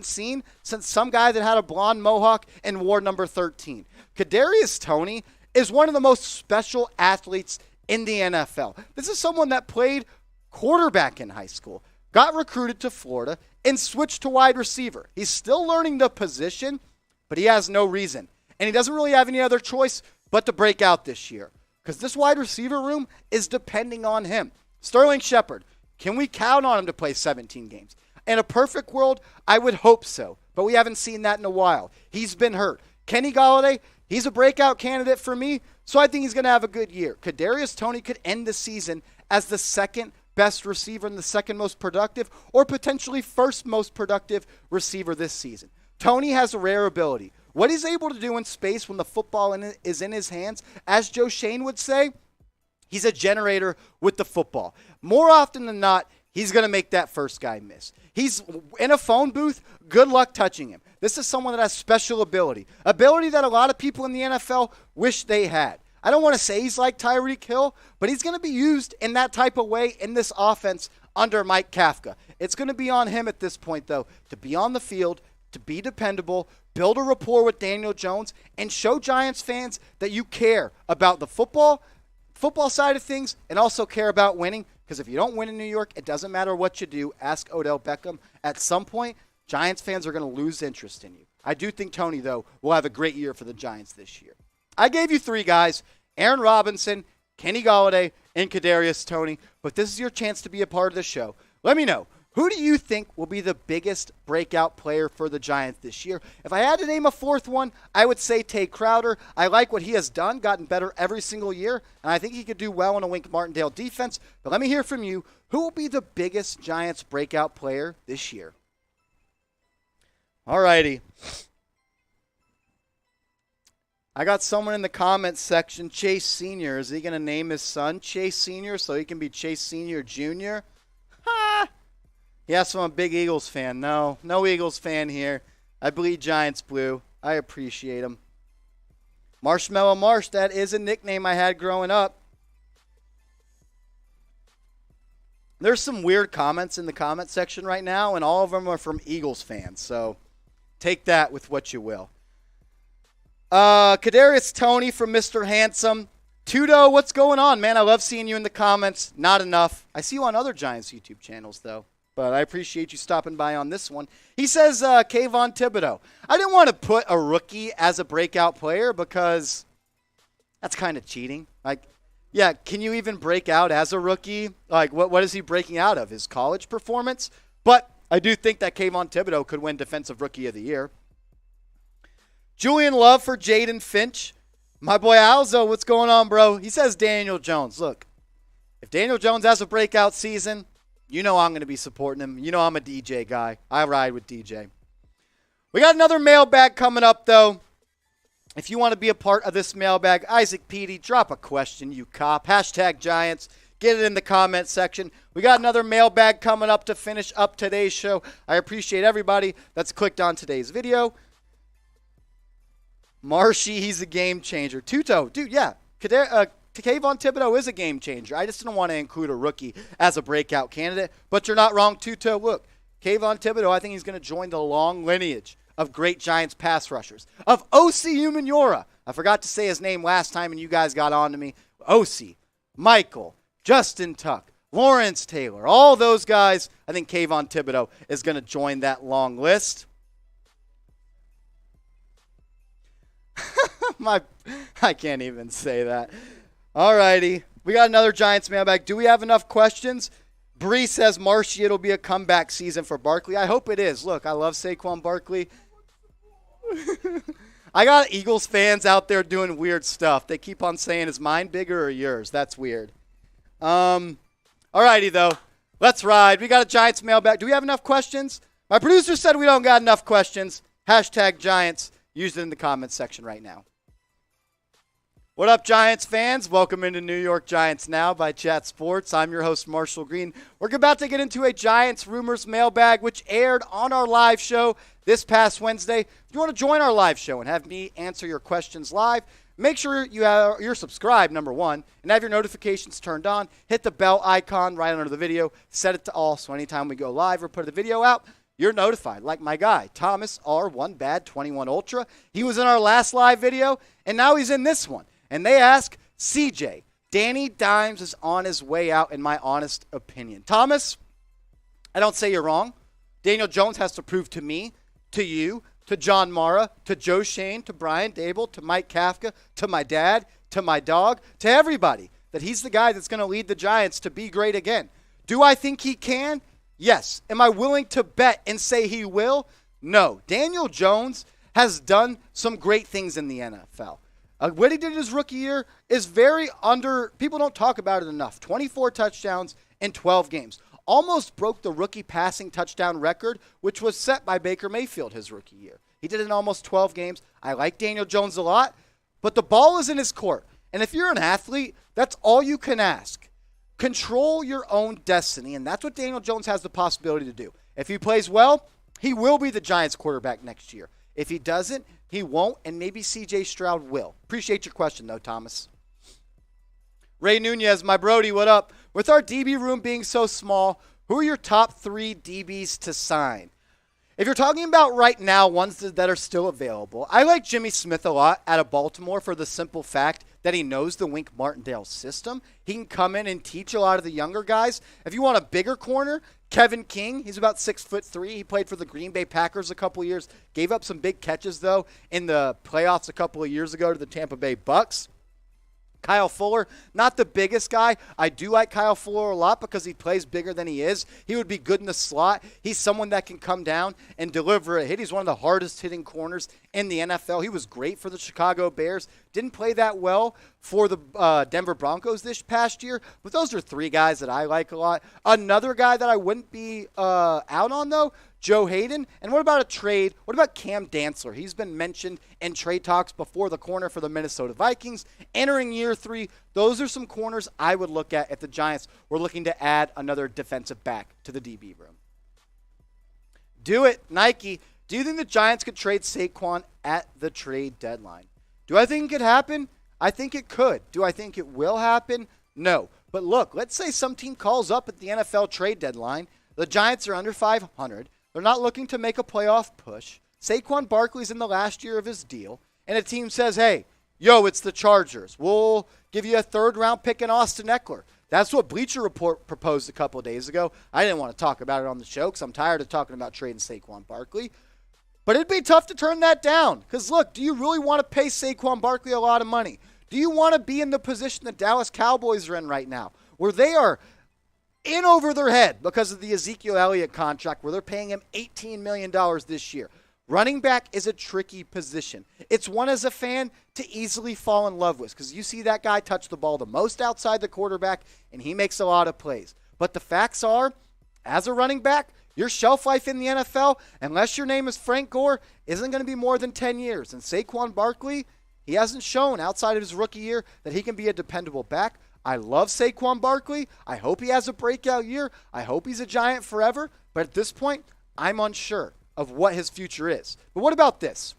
seen since some guy that had a blonde mohawk and wore number 13. Kadarius Toney is one of the most special athletes in the NFL. This is someone that played quarterback in high school, got recruited to Florida, and switch to wide receiver. He's still learning the position, but he has no reason. And he doesn't really have any other choice but to break out this year, because this wide receiver room is depending on him. Sterling Shepard, can we count on him to play 17 games? In a perfect world, I would hope so, but we haven't seen that in a while. He's been hurt. Kenny Golladay, he's a breakout candidate for me, so I think he's going to have a good year. Kadarius Toney could end the season as the second best receiver and the second most productive, or potentially first most productive receiver this season. Toney has a rare ability. What he's able to do in space when the football is in his hands, as Joe Shane would say, he's a generator with the football. More often than not, he's going to make that first guy miss. He's in a phone booth, good luck touching him. This is someone that has special ability that a lot of people in the NFL wish they had. I don't want to say he's like Tyreek Hill, but he's going to be used in that type of way in this offense under Mike Kafka. It's going to be on him at this point, though, to be on the field, to be dependable, build a rapport with Daniel Jones, and show Giants fans that you care about the football side of things and also care about winning. Because if you don't win in New York, it doesn't matter what you do. Ask Odell Beckham. At some point, Giants fans are going to lose interest in you. I do think Toney, though, will have a great year for the Giants this year. I gave you three guys, Aaron Robinson, Kenny Golladay, and Kadarius Toney, but this is your chance to be a part of the show. Let me know, who do you think will be the biggest breakout player for the Giants this year? If I had to name a fourth one, I would say Tay Crowder. I like what he has done, gotten better every single year, and I think he could do well in a Wink Martindale defense. But let me hear from you, who will be the biggest Giants breakout player this year? All righty. I got someone in the comments section, Chase Sr. Is he going to name his son Chase Sr. so he can be Chase Sr. Jr.? Ha! Yes, I'm a big Eagles fan. No Eagles fan here. I bleed Giants blue. I appreciate him. Marshmallow Marsh, that is a nickname I had growing up. There's some weird comments in the comment section right now, and all of them are from Eagles fans, so take that with what you will. Kadarius Toney from Mr. Handsome. Tudo, what's going on, man? I love seeing you in the comments. Not enough. I see you on other Giants YouTube channels, though. But I appreciate you stopping by on this one. He says, Kayvon Thibodeau. I didn't want to put a rookie as a breakout player because that's kind of cheating. Like, yeah, can you even break out as a rookie? Like, what is he breaking out of? His college performance? But I do think that Kayvon Thibodeau could win Defensive Rookie of the Year. Julian Love for Jaden Finch. My boy Alzo, what's going on, bro? He says Daniel Jones. Look, if Daniel Jones has a breakout season, you know I'm going to be supporting him. You know I'm a DJ guy. I ride with DJ. We got another mailbag coming up, though. If you want to be a part of this mailbag, Isaac Petey, drop a question, you cop. Hashtag Giants. Get it in the comment section. We got another mailbag coming up to finish up today's show. I appreciate everybody that's clicked on today's video. Marshy, he's a game changer. Tuto, dude, yeah. Kayvon Thibodeau is a game changer. I just didn't want to include a rookie as a breakout candidate. But you're not wrong, Tuto. Look, Kayvon Thibodeau, I think he's going to join the long lineage of great Giants pass rushers. Of O.C. Umenyiora. I forgot to say his name last time and you guys got on to me. O.C., Michael, Justin Tuck, Lawrence Taylor, all those guys. I think Kayvon Thibodeau is going to join that long list. I can't even say that. All righty. We got another Giants mailbag. Do we have enough questions? Bree says, Marshy, it'll be a comeback season for Barkley. I hope it is. Look, I love Saquon Barkley. I got Eagles fans out there doing weird stuff. They keep on saying, is mine bigger or yours? That's weird. All righty, though. Let's ride. We got a Giants mailbag. Do we have enough questions? My producer said we don't got enough questions. Hashtag Giants. Use it in the comments section right now. What up, Giants fans? Welcome into New York Giants Now by Chat Sports. I'm your host, Marshall Green. We're about to get into a Giants Rumors mailbag, which aired on our live show this past Wednesday. If you want to join our live show and have me answer your questions live, make sure you're subscribed, number one, and have your notifications turned on. Hit the bell icon right under the video. Set it to all, so anytime we go live or put the video out, you're notified, like my guy, Thomas R1Bad21 Ultra. He was in our last live video, and now he's in this one. And they ask, CJ, Danny Dimes is on his way out, in my honest opinion. Thomas, I don't say you're wrong. Daniel Jones has to prove to me, to you, to John Mara, to Joe Shane, to Brian Daboll, to Mike Kafka, to my dad, to my dog, to everybody, that he's the guy that's going to lead the Giants to be great again. Do I think he can? Yes. Am I willing to bet and say he will? No. Daniel Jones has done some great things in the NFL. What he did his rookie year is very people don't talk about it enough. 24 touchdowns in 12 games. Almost broke the rookie passing touchdown record, which was set by Baker Mayfield his rookie year. He did it in almost 12 games. I like Daniel Jones a lot, but the ball is in his court. And if you're an athlete, that's all you can ask. Control your own destiny, and that's what Daniel Jones has the possibility to do. If he plays well, he will be the Giants quarterback next year. If he doesn't, he won't, and maybe C.J. Stroud will. Appreciate your question, though, Thomas. Ray Nunez, my Brody, what up? With our DB room being so small, who are your top 3 DBs to sign? If you're talking about right now, ones that are still available, I like Jimmy Smith a lot out of Baltimore for the simple fact that he knows the Wink Martindale system. He can come in and teach a lot of the younger guys. If you want a bigger corner, Kevin King, he's about 6'3". He played for the Green Bay Packers a couple of years. Gave up some big catches, though, in the playoffs a couple of years ago to the Tampa Bay Bucks. Kyle Fuller, not the biggest guy. I do like Kyle Fuller a lot because he plays bigger than he is. He would be good in the slot. He's someone that can come down and deliver a hit. He's one of the hardest hitting corners in the NFL. He was great for the Chicago Bears. Didn't play that well for the Denver Broncos this past year. But those are 3 guys that I like a lot. Another guy that I wouldn't be out on, though, Joe Hayden. And what about a trade? What about Cam Dantzler? He's been mentioned in trade talks before, the corner for the Minnesota Vikings. Entering year 3, those are some corners I would look at if the Giants were looking to add another defensive back to the DB room. Do it, Nike. Do you think the Giants could trade Saquon at the trade deadline? Do I think it could happen? I think it could. Do I think it will happen? No. But look, let's say some team calls up at the NFL trade deadline. The Giants are under 500. They're not looking to make a playoff push. Saquon Barkley's in the last year of his deal. And a team says, hey, it's the Chargers. We'll give you a 3rd-round pick in Austin Eckler. That's what Bleacher Report proposed a couple of days ago. I didn't want to talk about it on the show because I'm tired of talking about trading Saquon Barkley. But it'd be tough to turn that down. Because, look, do you really want to pay Saquon Barkley a lot of money? Do you want to be in the position the Dallas Cowboys are in right now, where they are in over their head because of the Ezekiel Elliott contract, where they're paying him $18 million this year? Running back is a tricky position. It's one as a fan to easily fall in love with because you see that guy touch the ball the most outside the quarterback, and he makes a lot of plays. But the facts are, as a running back, your shelf life in the NFL, unless your name is Frank Gore, isn't going to be more than 10 years. And Saquon Barkley, he hasn't shown outside of his rookie year that he can be a dependable back. I love Saquon Barkley. I hope he has a breakout year. I hope he's a Giant forever. But at this point, I'm unsure of what his future is. But what about this?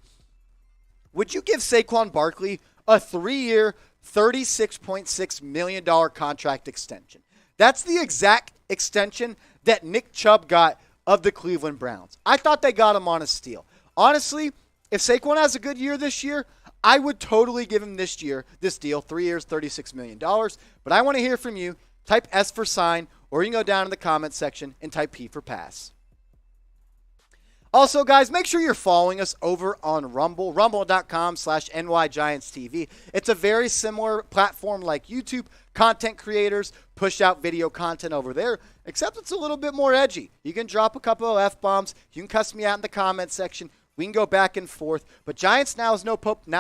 Would you give Saquon Barkley a 3-year, $36.6 million contract extension? That's the exact extension that Nick Chubb got of the Cleveland Browns. I thought they got him on a steal. Honestly, if Saquon has a good year this year, I would totally give him this deal, 3 years, $36 million. But I want to hear from you. Type S for sign, or you can go down in the comments section and type P for pass. Also, guys, make sure you're following us over on Rumble, rumble.com/NYGiantsTV. It's a very similar platform like YouTube. Content creators push out video content over there, except it's a little bit more edgy. You can drop a couple of F-bombs. You can cuss me out in the comments section. We can go back and forth. But Giants now is now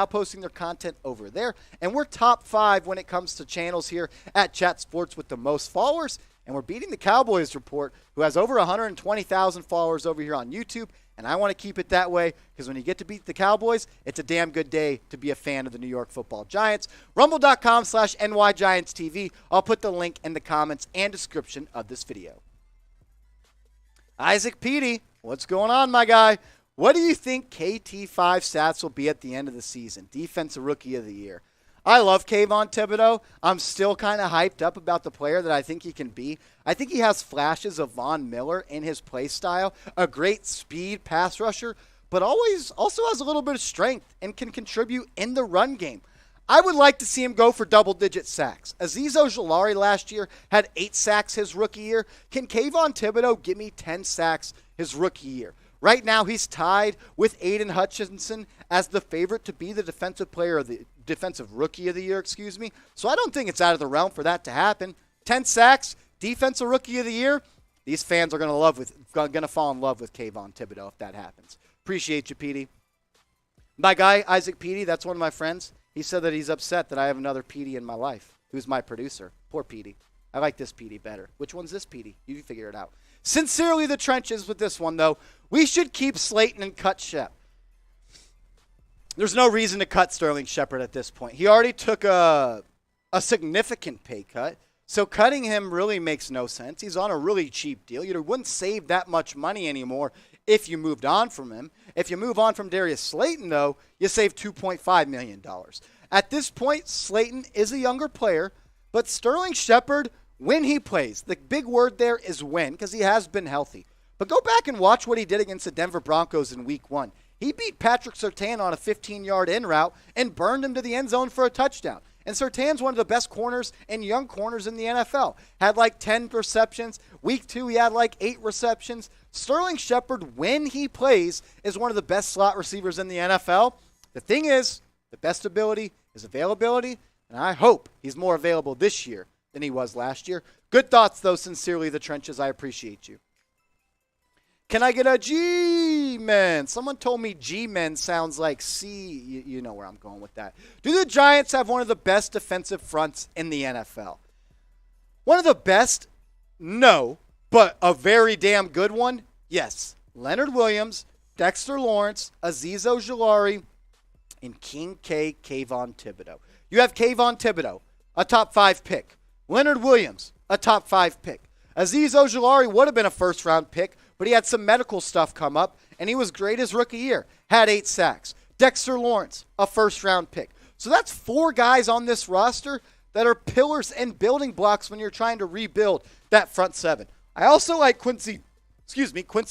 posting their content over there. And we're top 5 when it comes to channels here at Chat Sports with the most followers. And we're beating the Cowboys Report, who has over 120,000 followers over here on YouTube. And I want to keep it that way because when you get to beat the Cowboys, it's a damn good day to be a fan of the New York Football Giants. Rumble.com/NYGiantsTV. I'll put the link in the comments and description of this video. Isaac Petey, what's going on, my guy? What do you think KT5 stats will be at the end of the season? Defensive Rookie of the Year. I love Kayvon Thibodeau. I'm still kind of hyped up about the player that I think he can be. I think he has flashes of Von Miller in his play style, a great speed pass rusher, but always also has a little bit of strength and can contribute in the run game. I would like to see him go for double-digit sacks. Azeez Ojulari last year had 8 sacks his rookie year. Can Kayvon Thibodeau give me 10 sacks his rookie year? Right now, he's tied with Aiden Hutchinson as the favorite to be the defensive rookie of the year, So I don't think it's out of the realm for that to happen. 10 sacks, defensive rookie of the year. These fans are going to fall in love with Kayvon Thibodeau if that happens. Appreciate you, Petey. My guy, Isaac Petey, that's one of my friends. He said that he's upset that I have another Petey in my life, who's my producer. Poor Petey. I like this Petey better. Which one's this Petey? You figure it out. Sincerely, the trenches with this one, though. We should keep Slayton and cut Shep. There's no reason to cut Sterling Shepard at this point. He already took a significant pay cut, so cutting him really makes no sense. He's on a really cheap deal. You wouldn't save that much money anymore if you moved on from him. If you move on from Darius Slayton, though, you save $2.5 million. At this point, Slayton is a younger player, but Sterling Shepard, when he plays, the big word there is when, because he has been healthy. But go back and watch what he did against the Denver Broncos in Week 1. He beat Patrick Surtain on a 15-yard in route and burned him to the end zone for a touchdown. And Surtain's one of the best corners and young corners in the NFL. Had like 10 receptions. Week 2, he had like 8 receptions. Sterling Shepard, when he plays, is one of the best slot receivers in the NFL. The thing is, the best ability is availability, and I hope he's more available this year than he was last year. Good thoughts, though. Sincerely, the trenches. I appreciate you. Can I get a G-Men? Someone told me G-Men sounds like C. You know where I'm going with that. Do the Giants have one of the best defensive fronts in the NFL? One of the best? No. But a very damn good one? Yes. Leonard Williams, Dexter Lawrence, Azeez Ojulari, and King K. Kayvon Thibodeau. You have Kayvon Thibodeau, a top 5 pick. Leonard Williams, a top 5 pick. Azeez Ojulari would have been a first-round pick, but he had some medical stuff come up, and he was great his rookie year. Had 8 sacks. Dexter Lawrence, a first-round pick. So that's 4 guys on this roster that are pillars and building blocks when you're trying to rebuild that front 7. I also like Quincy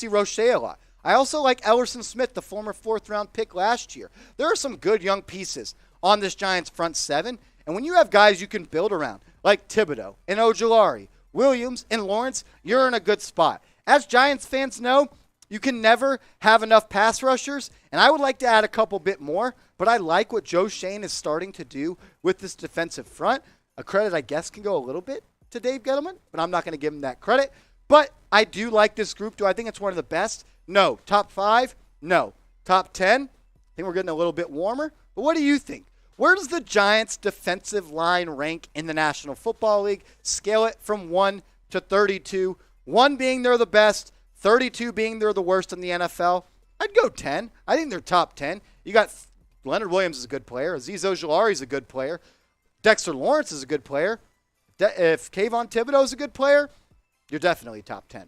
Roche a lot. I also like Ellerson Smith, the former 4th-round pick last year. There are some good young pieces on this Giants front 7, and when you have guys you can build around, like Thibodeau and Ojulari, Williams, and Lawrence, you're in a good spot. As Giants fans know, you can never have enough pass rushers, and I would like to add a couple bit more, but I like what Joe Schoen is starting to do with this defensive front. A credit, I guess, can go a little bit to Dave Gettleman, but I'm not going to give him that credit. But I do like this group. Do I think it's one of the best? No. Top 5? No. Top 10? I think we're getting a little bit warmer. But what do you think? Where does the Giants' defensive line rank in the National Football League? Scale it from 1 to 32. 1 being they're the best, 32 being they're the worst in the NFL. I'd go 10. I think they're top 10. You got Leonard Williams is a good player. Azeez Ojulari is a good player. Dexter Lawrence is a good player. If Kayvon Thibodeau is a good player, you're definitely top 10.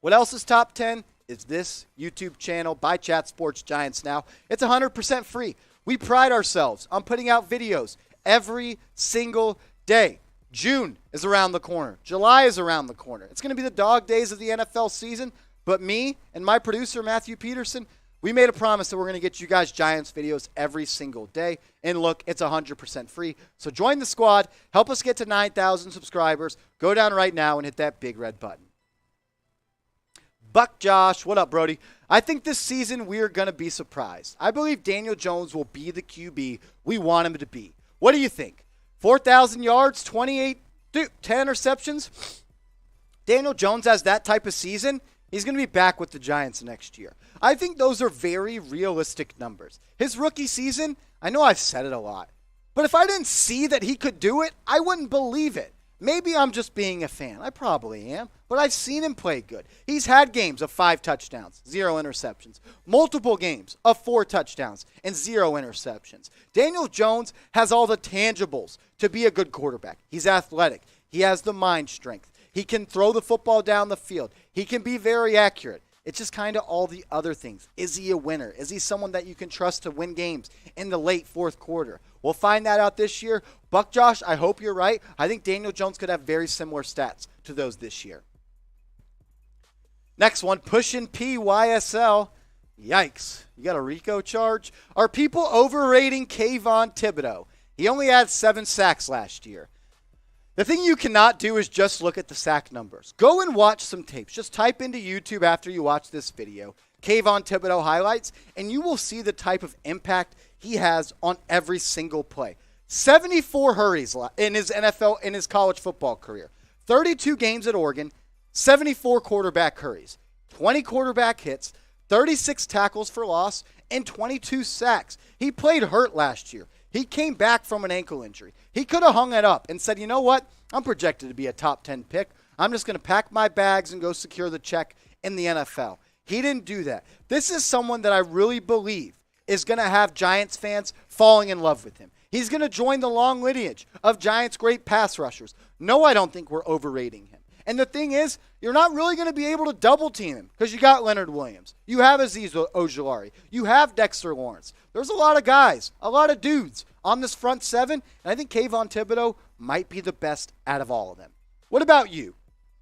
What else is top 10? Is this YouTube channel by Chat Sports Giants Now. It's 100% free. We pride ourselves on putting out videos every single day. June is around the corner. July is around the corner. It's going to be the dog days of the NFL season, but me and my producer, Matthew Peterson, we made a promise that we're going to get you guys Giants videos every single day. And look, it's 100% free. So join the squad. Help us get to 9,000 subscribers. Go down right now and hit that big red button. Buck Josh, what up, Brody? I think this season we're going to be surprised. I believe Daniel Jones will be the QB we want him to be. What do you think? 4,000 yards, 10 interceptions. Daniel Jones has that type of season. He's going to be back with the Giants next year. I think those are very realistic numbers. His rookie season, I know I've said it a lot, but if I didn't see that he could do it, I wouldn't believe it. Maybe I'm just being a fan. I probably am, but I've seen him play good. He's had games of 5 touchdowns, 0 interceptions. Multiple games of 4 touchdowns and 0 interceptions. Daniel Jones has all the tangibles to be a good quarterback. He's athletic. He has the mind strength. He can throw the football down the field. He can be very accurate. It's just kind of all the other things. Is he a winner? Is he someone that you can trust to win games in the late 4th quarter? We'll find that out this year. Buck Josh, I hope you're right. I think Daniel Jones could have very similar stats to those this year. Next one, Pushin' P YSL. Yikes. You got a RICO charge? Are people overrating Kayvon Thibodeau? He only had 7 sacks last year. The thing you cannot do is just look at the sack numbers. Go and watch some tapes. Just type into YouTube after you watch this video, Kayvon Thibodeau highlights, and you will see the type of impact he has on every single play. 74 hurries in his college football career. 32 games at Oregon, 74 quarterback hurries, 20 quarterback hits, 36 tackles for loss, and 22 sacks. He played hurt last year. He came back from an ankle injury. He could have hung it up and said, you know what? I'm projected to be a top 10 pick. I'm just going to pack my bags and go secure the check in the NFL. He didn't do that. This is someone that I really believe is going to have Giants fans falling in love with him. He's going to join the long lineage of Giants' great pass rushers. No, I don't think we're overrating him. And the thing is, you're not really going to be able to double team him because you got Leonard Williams. You have Azeez Ojulari. You have Dexter Lawrence. There's a lot of guys, a lot of dudes on this front seven, and I think Kayvon Thibodeau might be the best out of all of them. What about you?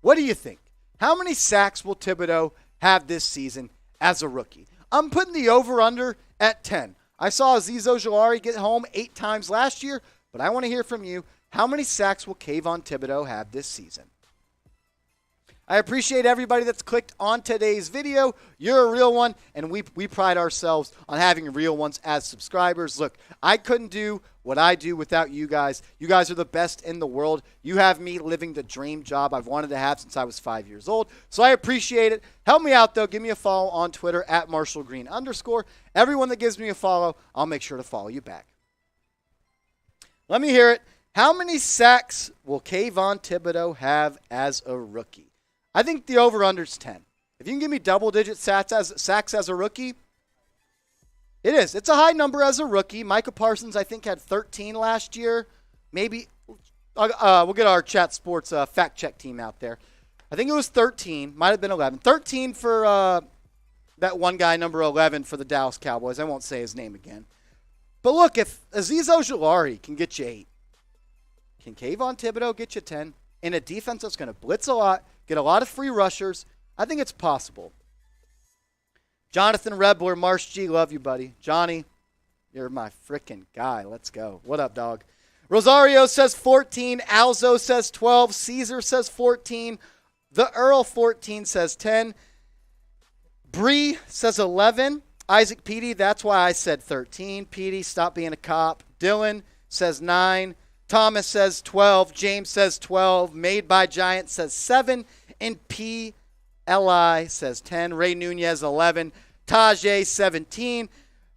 What do you think? How many sacks will Thibodeau have this season as a rookie? I'm putting the over-under at 10. I saw Azeez Ojulari get home 8 times last year, but I want to hear from you. How many sacks will Kayvon Thibodeau have this season? I appreciate everybody that's clicked on today's video. You're a real one, and we pride ourselves on having real ones as subscribers. Look, I couldn't do what I do without you guys. You guys are the best in the world. You have me living the dream job I've wanted to have since I was 5 years old. So I appreciate it. Help me out, though. Give me a follow on Twitter at @MarshallGreen_. Everyone that gives me a follow, I'll make sure to follow you back. Let me hear it. How many sacks will Kayvon Thibodeau have as a rookie? I think the over-under's 10. If you can give me double-digit sacks as a rookie, it is. It's a high number as a rookie. Micah Parsons, I think, had 13 last year. Maybe we'll get our Chat Sports fact-check team out there. I think it was 13. Might have been 11. 13 for that one guy, number 11, for the Dallas Cowboys. I won't say his name again. But look, if Azeez Ojulari can get you 8, can Kayvon Thibodeau get you 10? In a defense that's going to blitz a lot, get a lot of free rushers, I think it's possible. Jonathan Rebler, Marsh G, love you, buddy. Johnny, you're my freaking guy. Let's go. What up, dog? Rosario says 14. Alzo says 12. Caesar says 14. The Earl 14 says 10. Bree says 11. Isaac Petey, that's why I said 13. Petey, stop being a cop. Dylan says 9. Thomas says 12. James says 12. Made by Giant says 7. And PLI says 10. Ray Nunez 11. Tajay 17.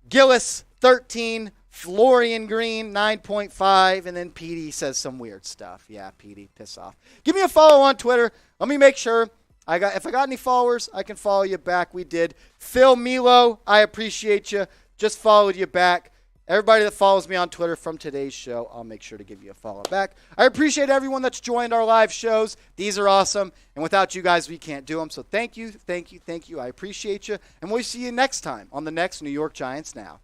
Gillis 13. Florian Green 9.5. And then Petey says some weird stuff. Yeah, Petey, piss off. Give me a follow on Twitter. Let me make sure. If I got any followers, I can follow you back. We did. Phil Milo, I appreciate you. Just followed you back. Everybody that follows me on Twitter from today's show, I'll make sure to give you a follow back. I appreciate everyone that's joined our live shows. These are awesome. And without you guys, we can't do them. So thank you, thank you, thank you. I appreciate you. And we'll see you next time on the next New York Giants Now.